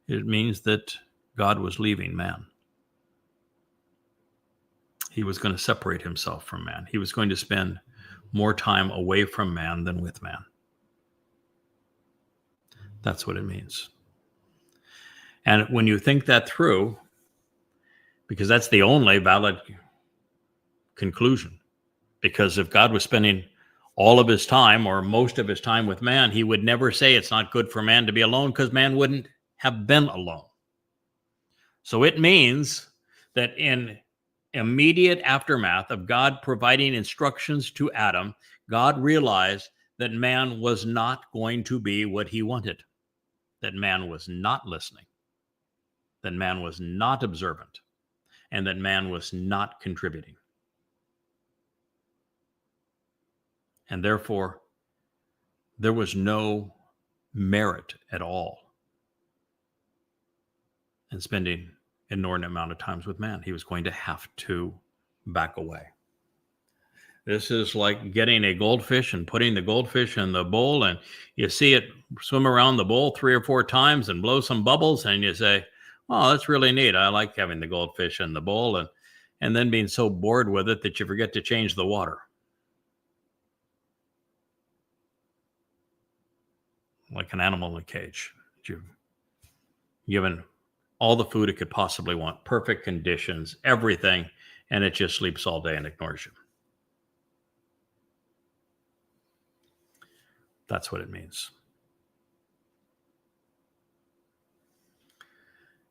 it means that God was leaving man. He was going to separate himself from man. He was going to spend more time away from man than with man. That's what it means. And when you think that through, because that's the only valid conclusion, because if God was spending all of his time or most of his time with man, he would never say it's not good for man to be alone, because man wouldn't have been alone. So it means that in immediate aftermath of God providing instructions to Adam, God realized that man was not going to be what he wanted, that man was not listening, that man was not observant, and that man was not contributing. And therefore, there was no merit at all in spending an inordinate amount of times with man. He was going to have to back away. This is like getting a goldfish and putting the goldfish in the bowl, and you see it swim around the bowl 3 or 4 times and blow some bubbles, and you say, "Oh, that's really neat. I like having the goldfish in the bowl," and then being so bored with it that you forget to change the water. Like an animal in a cage. You've given all the food it could possibly want, perfect conditions, everything, and it just sleeps all day and ignores you. That's what it means.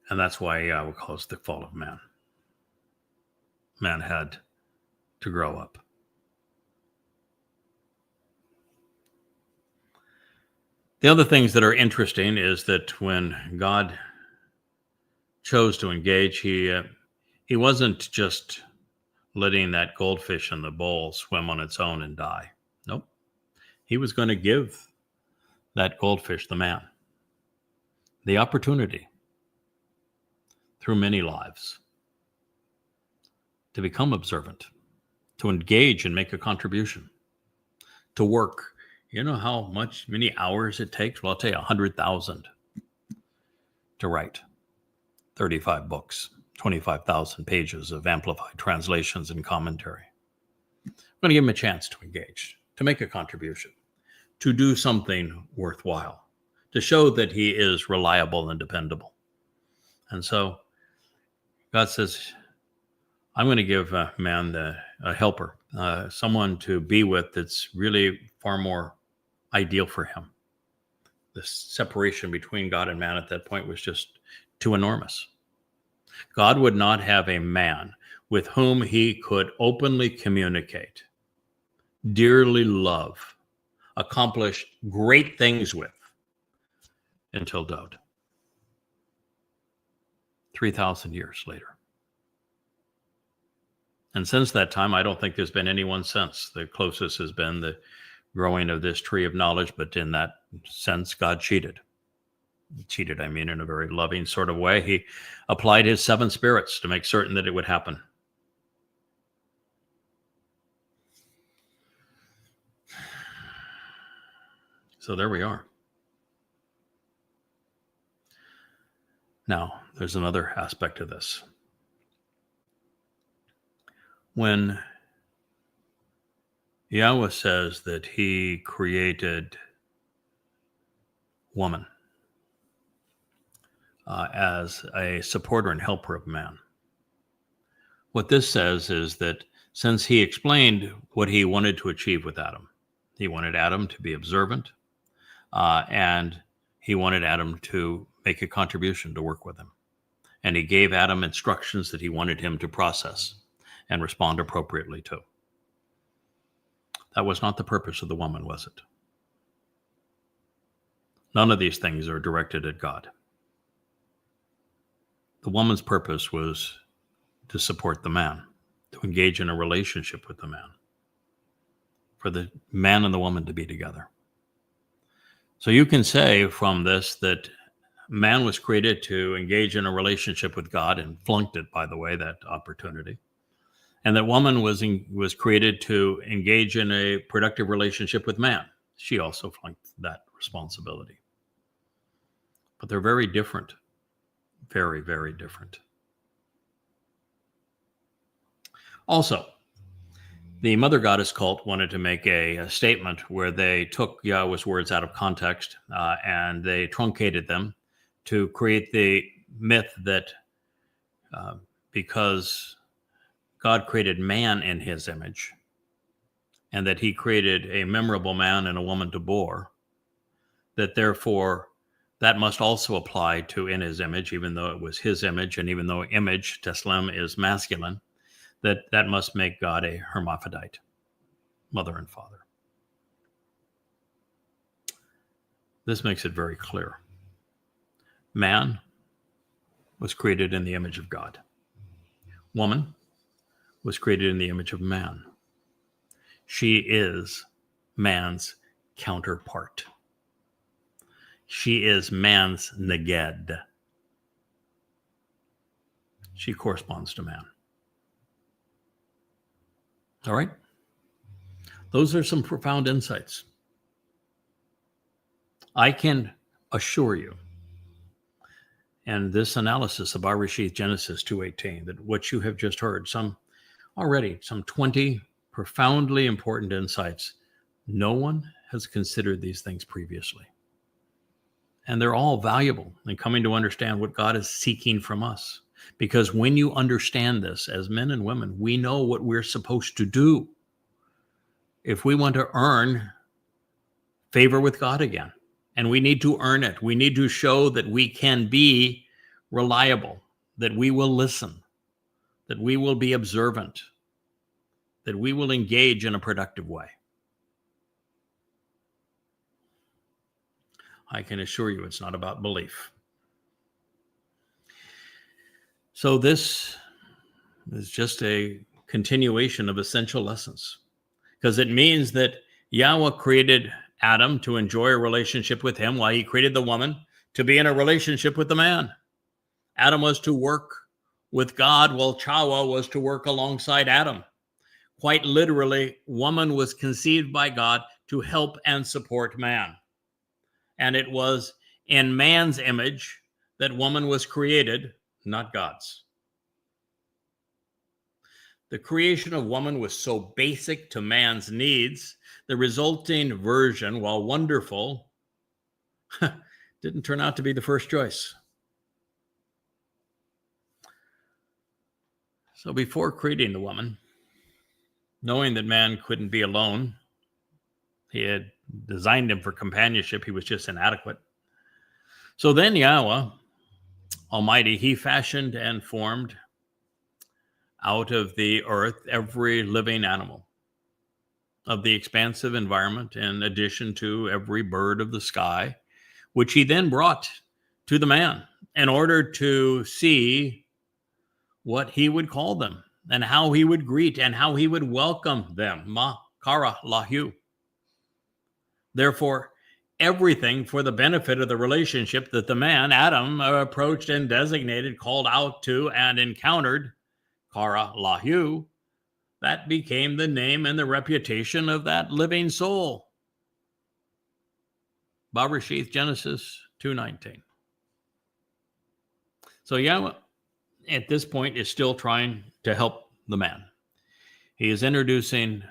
And that's why Yahweh calls the fall of man. Man had to grow up. The other things that are interesting is that when God chose to engage, he wasn't just letting that goldfish in the bowl swim on its own and die. Nope. He was going to give that goldfish, the man, the opportunity through many lives to become observant, to engage and make a contribution, to work. You know how many hours it takes? Well, I'll tell you, 100,000 to write 35 books, 25,000 pages of amplified translations and commentary. I'm going to give him a chance to engage, to make a contribution, to do something worthwhile, to show that he is reliable and dependable. And so God says, I'm going to give man a helper, someone to be with that's really far more ideal for him. The separation between God and man at that point was just too enormous. God would not have a man with whom he could openly communicate, dearly love, accomplish great things with until Dowd. 3,000 years later. And since that time, I don't think there's been anyone since. The closest has been the growing of this tree of knowledge, but in that sense, God cheated. Cheated, I mean, in a very loving sort of way. He applied his 7 spirits to make certain that it would happen. So there we are. Now, there's another aspect of this. When Yahweh says that he created woman as a supporter and helper of man, what this says is that since he explained what he wanted to achieve with Adam, he wanted Adam to be observant, and he wanted Adam to make a contribution to work with him. And he gave Adam instructions that he wanted him to process and respond appropriately to. That was not the purpose of the woman, was it? None of these things are directed at God. The woman's purpose was to support the man, to engage in a relationship with the man, for the man and the woman to be together. So you can say from this that man was created to engage in a relationship with God and flunked it, by the way, that opportunity. And that woman was created to engage in a productive relationship with man. She also flunked that responsibility. But they're very different. Very, very different. Also, the MotherGoddessCult wanted to make a statement where they took Yahweh's words out of context and they truncated them to create the myth that because God created man in his image, and that he created a memorable man and a woman to bore, that therefore that must also apply to in his image, even though it was his image, and even though image, Teslem, is masculine, that must make God a hermaphrodite, mother and father. This makes it very clear. Man was created in the image of God. Woman was created in the image of man. She is man's counterpart. She is man's neged. She corresponds to man. All right? Those are some profound insights. I can assure you, and this analysis of Bereshith Genesis 2:18, that what you have just heard, some 20 profoundly important insights. No one has considered these things previously. And they're all valuable in coming to understand what God is seeking from us. Because when you understand this, as men and women, we know what we're supposed to do if we want to earn favor with God again. And we need to earn it. We need to show that we can be reliable, that we will listen, that we will be observant, that we will engage in a productive way. I can assure you it's not about belief. So this is just a continuation of essential lessons, because it means that Yahweh created Adam to enjoy a relationship with him, while he created the woman to be in a relationship with the man. Adam was to work with God, while Chawah was to work alongside Adam. Quite literally, woman was conceived by God to help and support man. And it was in man's image that woman was created, not God's. The creation of woman was so basic to man's needs, the resulting version, while wonderful, didn't turn out to be the first choice. So before creating the woman, knowing that man couldn't be alone, he had designed him for companionship, he was just inadequate. So then Yahweh Almighty, he fashioned and formed out of the earth every living animal of the expansive environment, in addition to every bird of the sky, which he then brought to the man in order to see what he would call them and how he would greet and how he would welcome them. Ma kara lahu. Therefore, everything for the benefit of the relationship that the man, Adam, approached and designated, called out to, and encountered, kara lahu, that became the name and the reputation of that living soul. Bereshith, Genesis 2:19. So Yahweh, at this point, is still trying to help the man. He is introducing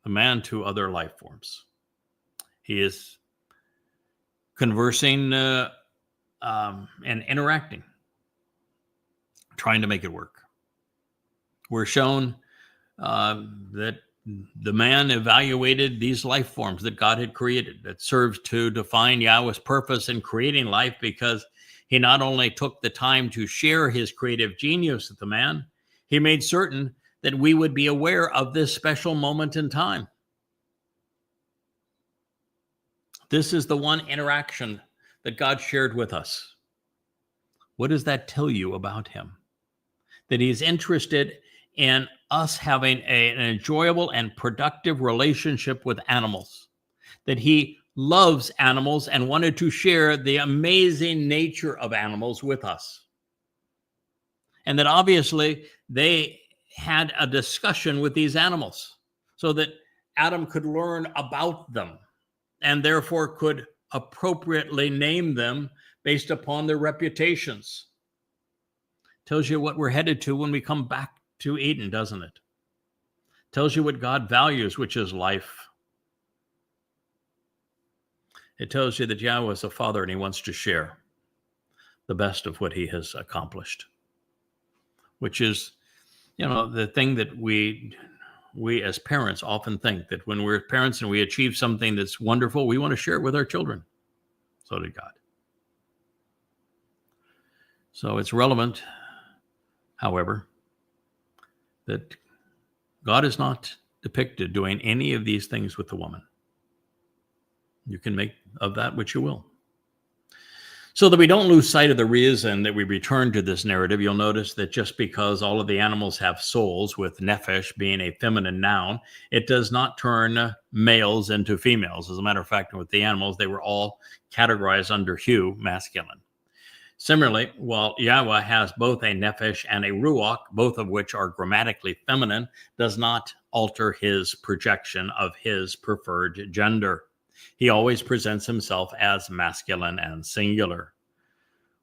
the man to other life forms. He is conversing and interacting, trying to make it work. We're shown that the man evaluated these life forms that God had created, that serves to define Yahweh's purpose in creating life, because he not only took the time to share his creative genius with the man, he made certain that we would be aware of this special moment in time. This is the one interaction that God shared with us. What does that tell you about him? That he's interested in us having an enjoyable and productive relationship with animals. That he loves animals and wanted to share the amazing nature of animals with us. And that obviously they had a discussion with these animals so that Adam could learn about them and therefore could appropriately name them based upon their reputations. Tells you what we're headed to when we come back to Eden, doesn't it? Tells you what God values, which is life. It tells you that Yahweh is a father and he wants to share the best of what he has accomplished, which is, the thing that we as parents often think, that when we're parents and we achieve something that's wonderful, we want to share it with our children. So did God. So it's relevant, however, that God is not depicted doing any of these things with the woman. You can make of that what you will. So that we don't lose sight of the reason that we return to this narrative, you'll notice that just because all of the animals have souls, with nephesh being a feminine noun, it does not turn males into females. As a matter of fact, with the animals, they were all categorized under hue, masculine. Similarly, while Yahweh has both a nephesh and a ruach, both of which are grammatically feminine, does not alter his projection of his preferred gender. He always presents himself as masculine and singular.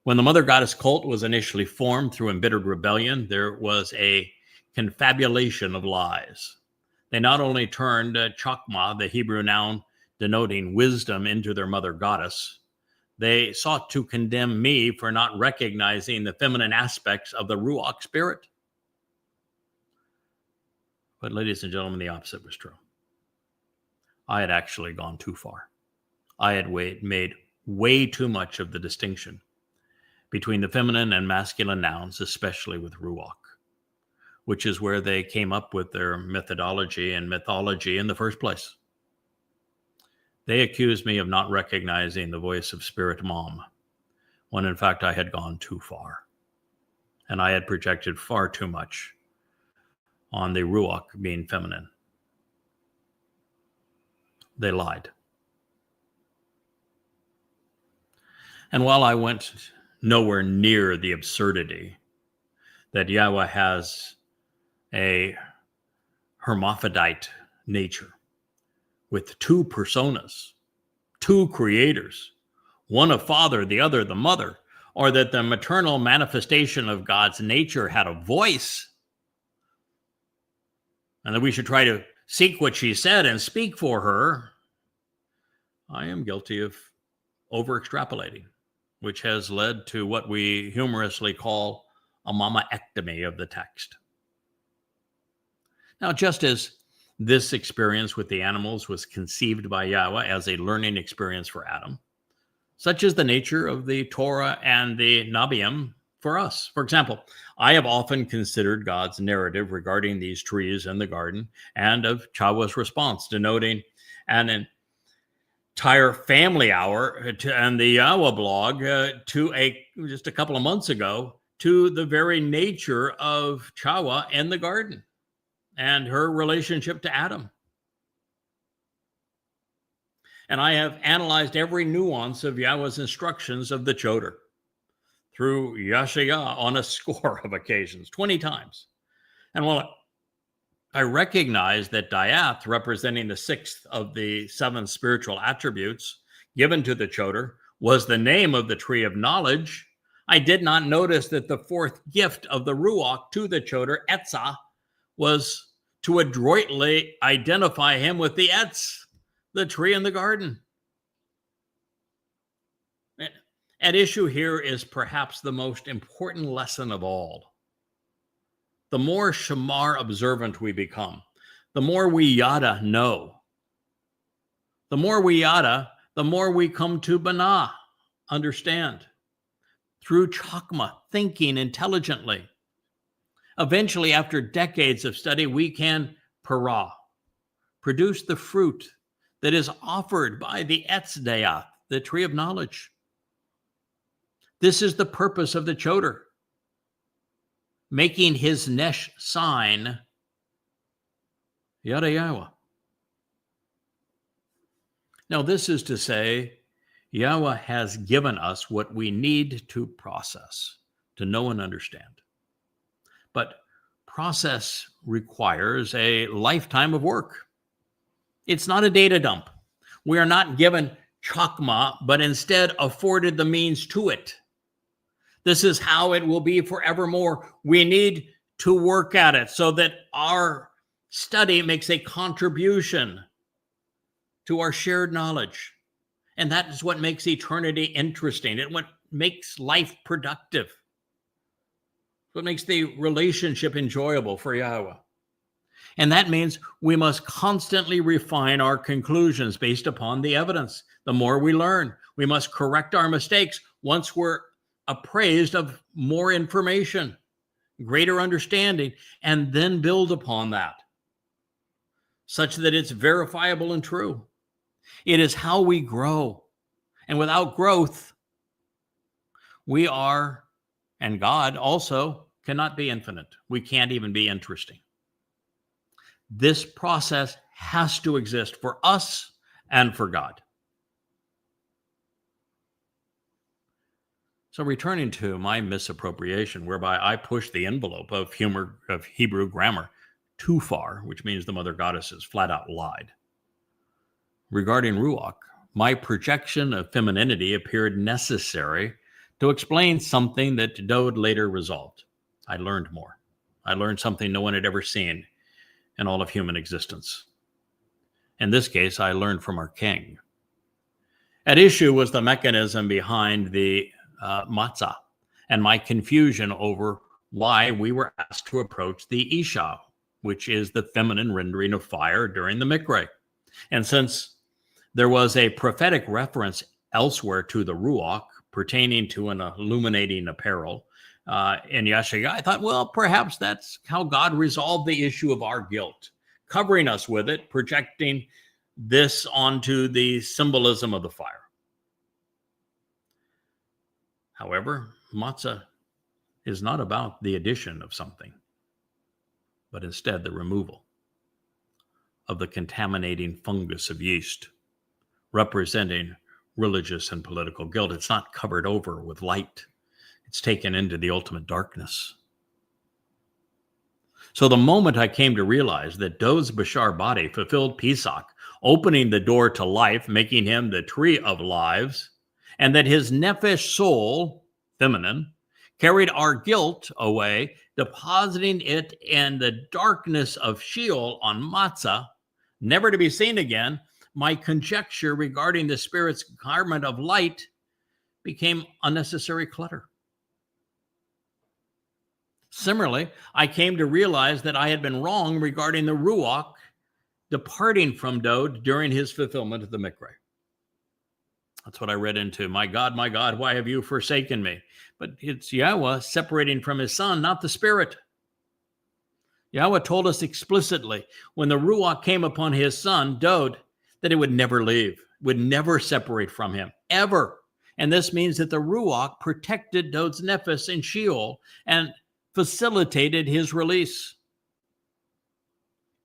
When the MotherGoddessCult was initially formed through embittered rebellion, there was a confabulation of lies. They not only turned Chaw'ah, the Hebrew noun denoting wisdom, into their mother goddess, they sought to condemn me for not recognizing the feminine aspects of the Ruach spirit. But ladies and gentlemen, the opposite was true. I had actually gone too far. I had made way too much of the distinction between the feminine and masculine nouns, especially with Ruach, which is where they came up with their methodology and mythology in the first place. They accused me of not recognizing the voice of Spirit Mom, when in fact I had gone too far. And I had projected far too much on the Ruach being feminine. They lied. And while I went nowhere near the absurdity that Yahweh has a hermaphrodite nature with two personas, two creators, one a father, the other the mother, or that the maternal manifestation of God's nature had a voice, and that we should try to seek what she said and speak for her, I am guilty of over-extrapolating, which has led to what we humorously call a mama-ectomy of the text. Now, just as this experience with the animals was conceived by Yahweh as a learning experience for Adam, such is the nature of the Torah and the Nabiim for us. For example, I have often considered God's narrative regarding these trees in the garden and of Chawah's response, denoting an entire family hour and the Yahowah blog just a couple of months ago to the very nature of Chawah in the garden and her relationship to Adam. And I have analyzed every nuance of Yahweh's instructions of the Choter through Yashayah on a score of occasions, 20 times. And while I recognize that Dayath, representing the sixth of the seven spiritual attributes given to the Choter, was the name of the tree of knowledge, I did not notice that the fourth gift of the Ruach to the Choter, Etzah, was to adroitly identify him with the Etz, the tree in the garden. At issue here is perhaps the most important lesson of all. The more Shamar observant we become, the more we Yada know. The more we Yada, the more we come to Banah, understand. Through Chokmah, thinking intelligently. Eventually, after decades of study, we can Parah, produce the fruit that is offered by the EtzDayath, the tree of knowledge. This is the purpose of the Choter, making his Nesh sign YadaYahowah. Now, this is to say, Yahweh has given us what we need to process, to know and understand. But process requires a lifetime of work. It's not a data dump. We are not given Chokmah, but instead afforded the means to it. This is how it will be forevermore. We need to work at it so that our study makes a contribution to our shared knowledge. And that is what makes eternity interesting. It's what makes life productive. What makes the relationship enjoyable for Yahweh. And that means we must constantly refine our conclusions based upon the evidence. The more we learn, we must correct our mistakes once we're appraised of more information, greater understanding, and then build upon that, such that it's verifiable and true. It is how we grow. And without growth, we are, and God also, cannot be infinite. We can't even be interesting. This process has to exist for us and for God. So returning to my misappropriation, whereby I pushed the envelope of Hebrew grammar too far, which means the mother goddesses flat out lied. Regarding Ruach, my projection of femininity appeared necessary to explain something that Dowd later resolved. I learned more. I learned something no one had ever seen in all of human existence. In this case, I learned from our king. At issue was the mechanism behind the matzah and my confusion over why we were asked to approach the Isha, which is the feminine rendering of fire during the Mikre. And since there was a prophetic reference elsewhere to the Ruach pertaining to an illuminating apparel in Yashayah, I thought, well, perhaps that's how God resolved the issue of our guilt, covering us with it, projecting this onto the symbolism of the fire. However, matzah is not about the addition of something, but instead the removal of the contaminating fungus of yeast, representing religious and political guilt. It's not covered over with light. It's taken into the ultimate darkness. So the moment I came to realize that Dowd's Bashar body fulfilled Pesach, opening the door to life, making him the tree of lives, and that his nephesh soul, feminine, carried our guilt away, depositing it in the darkness of Sheol on matzah, never to be seen again, my conjecture regarding the Spirit's garment of light became unnecessary clutter. Similarly, I came to realize that I had been wrong regarding the Ruach departing from Dowd during his fulfillment of the Mikra. That's what I read into. My God, why have you forsaken me? But it's Yahweh separating from his son, not the Spirit. Yahweh told us explicitly when the Ruach came upon his son, Dowd, that it would never leave, would never separate from him, ever. And this means that the Ruach protected Dowd's nephesh in Sheol and facilitated his release.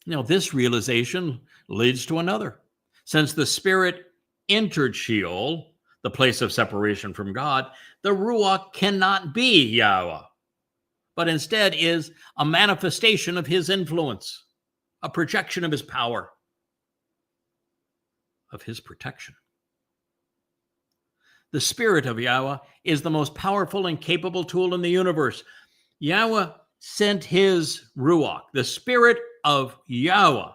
Now, this realization leads to another. Since the Spirit entered Sheol, the place of separation from God, the Ruach cannot be Yahweh, but instead is a manifestation of his influence, a projection of his power, of his protection. The Spirit of Yahweh is the most powerful and capable tool in the universe. Yahweh sent his Ruach, the Spirit of Yahweh,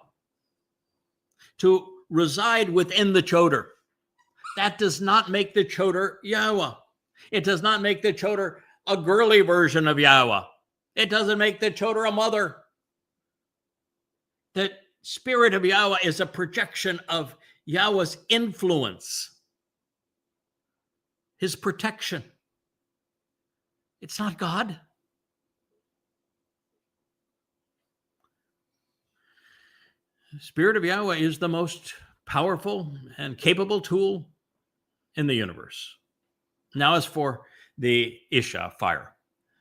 to reside within the Choter. That does not make the Choter Yahweh. It does not make the Choter a girly version of Yahweh. It doesn't make the Choter a mother. The Spirit of Yahweh is a projection of Yahweh's influence, his protection. It's not God. The Spirit of Yahweh is the most powerful and capable tool in the universe. Now, as for the Isha, fire,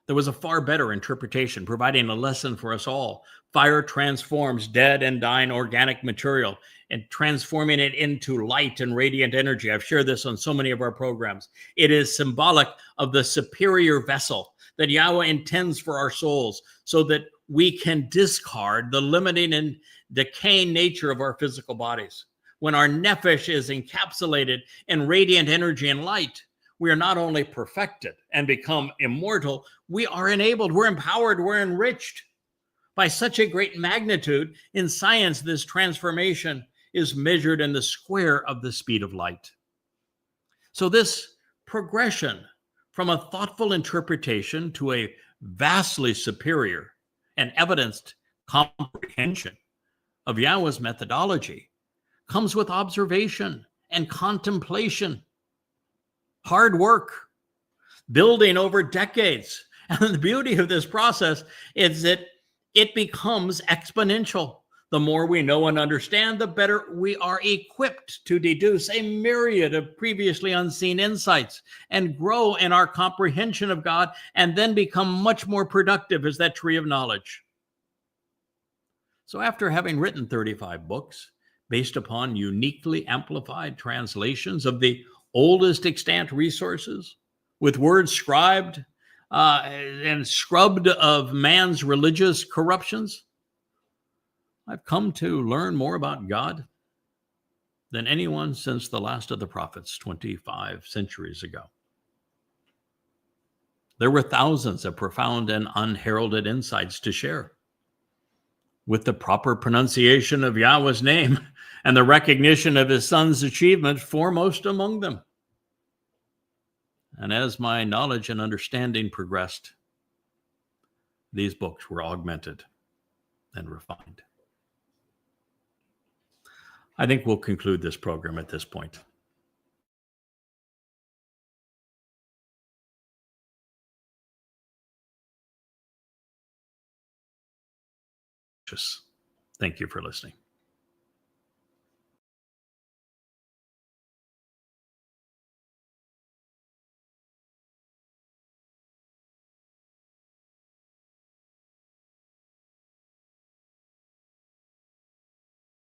there was a far better interpretation, providing a lesson for us all. Fire transforms dead and dying organic material and transforming it into light and radiant energy. I've shared this on so many of our programs. It is symbolic of the superior vessel that Yahweh intends for our souls so that we can discard the limiting and decaying nature of our physical bodies. When our nephesh is encapsulated in radiant energy and light, we are not only perfected and become immortal, we are enabled, we're empowered, we're enriched by such a great magnitude. In science, this transformation is measured in the square of the speed of light. So this progression from a thoughtful interpretation to a vastly superior and evidenced comprehension of Yahweh's methodology comes with observation and contemplation, hard work, building over decades. And the beauty of this process is that it becomes exponential. The more we know and understand, the better we are equipped to deduce a myriad of previously unseen insights and grow in our comprehension of God, and then become much more productive as that tree of knowledge. So after having written 35 books based upon uniquely amplified translations of the oldest extant resources, with words scribed and scrubbed of man's religious corruptions, I've come to learn more about God than anyone since the last of the prophets 25 centuries ago. There were thousands of profound and unheralded insights to share, with the proper pronunciation of Yahweh's name and the recognition of his son's achievement foremost among them. And as my knowledge and understanding progressed, these books were augmented and refined. I think we'll conclude this program at this point. Thank you for listening.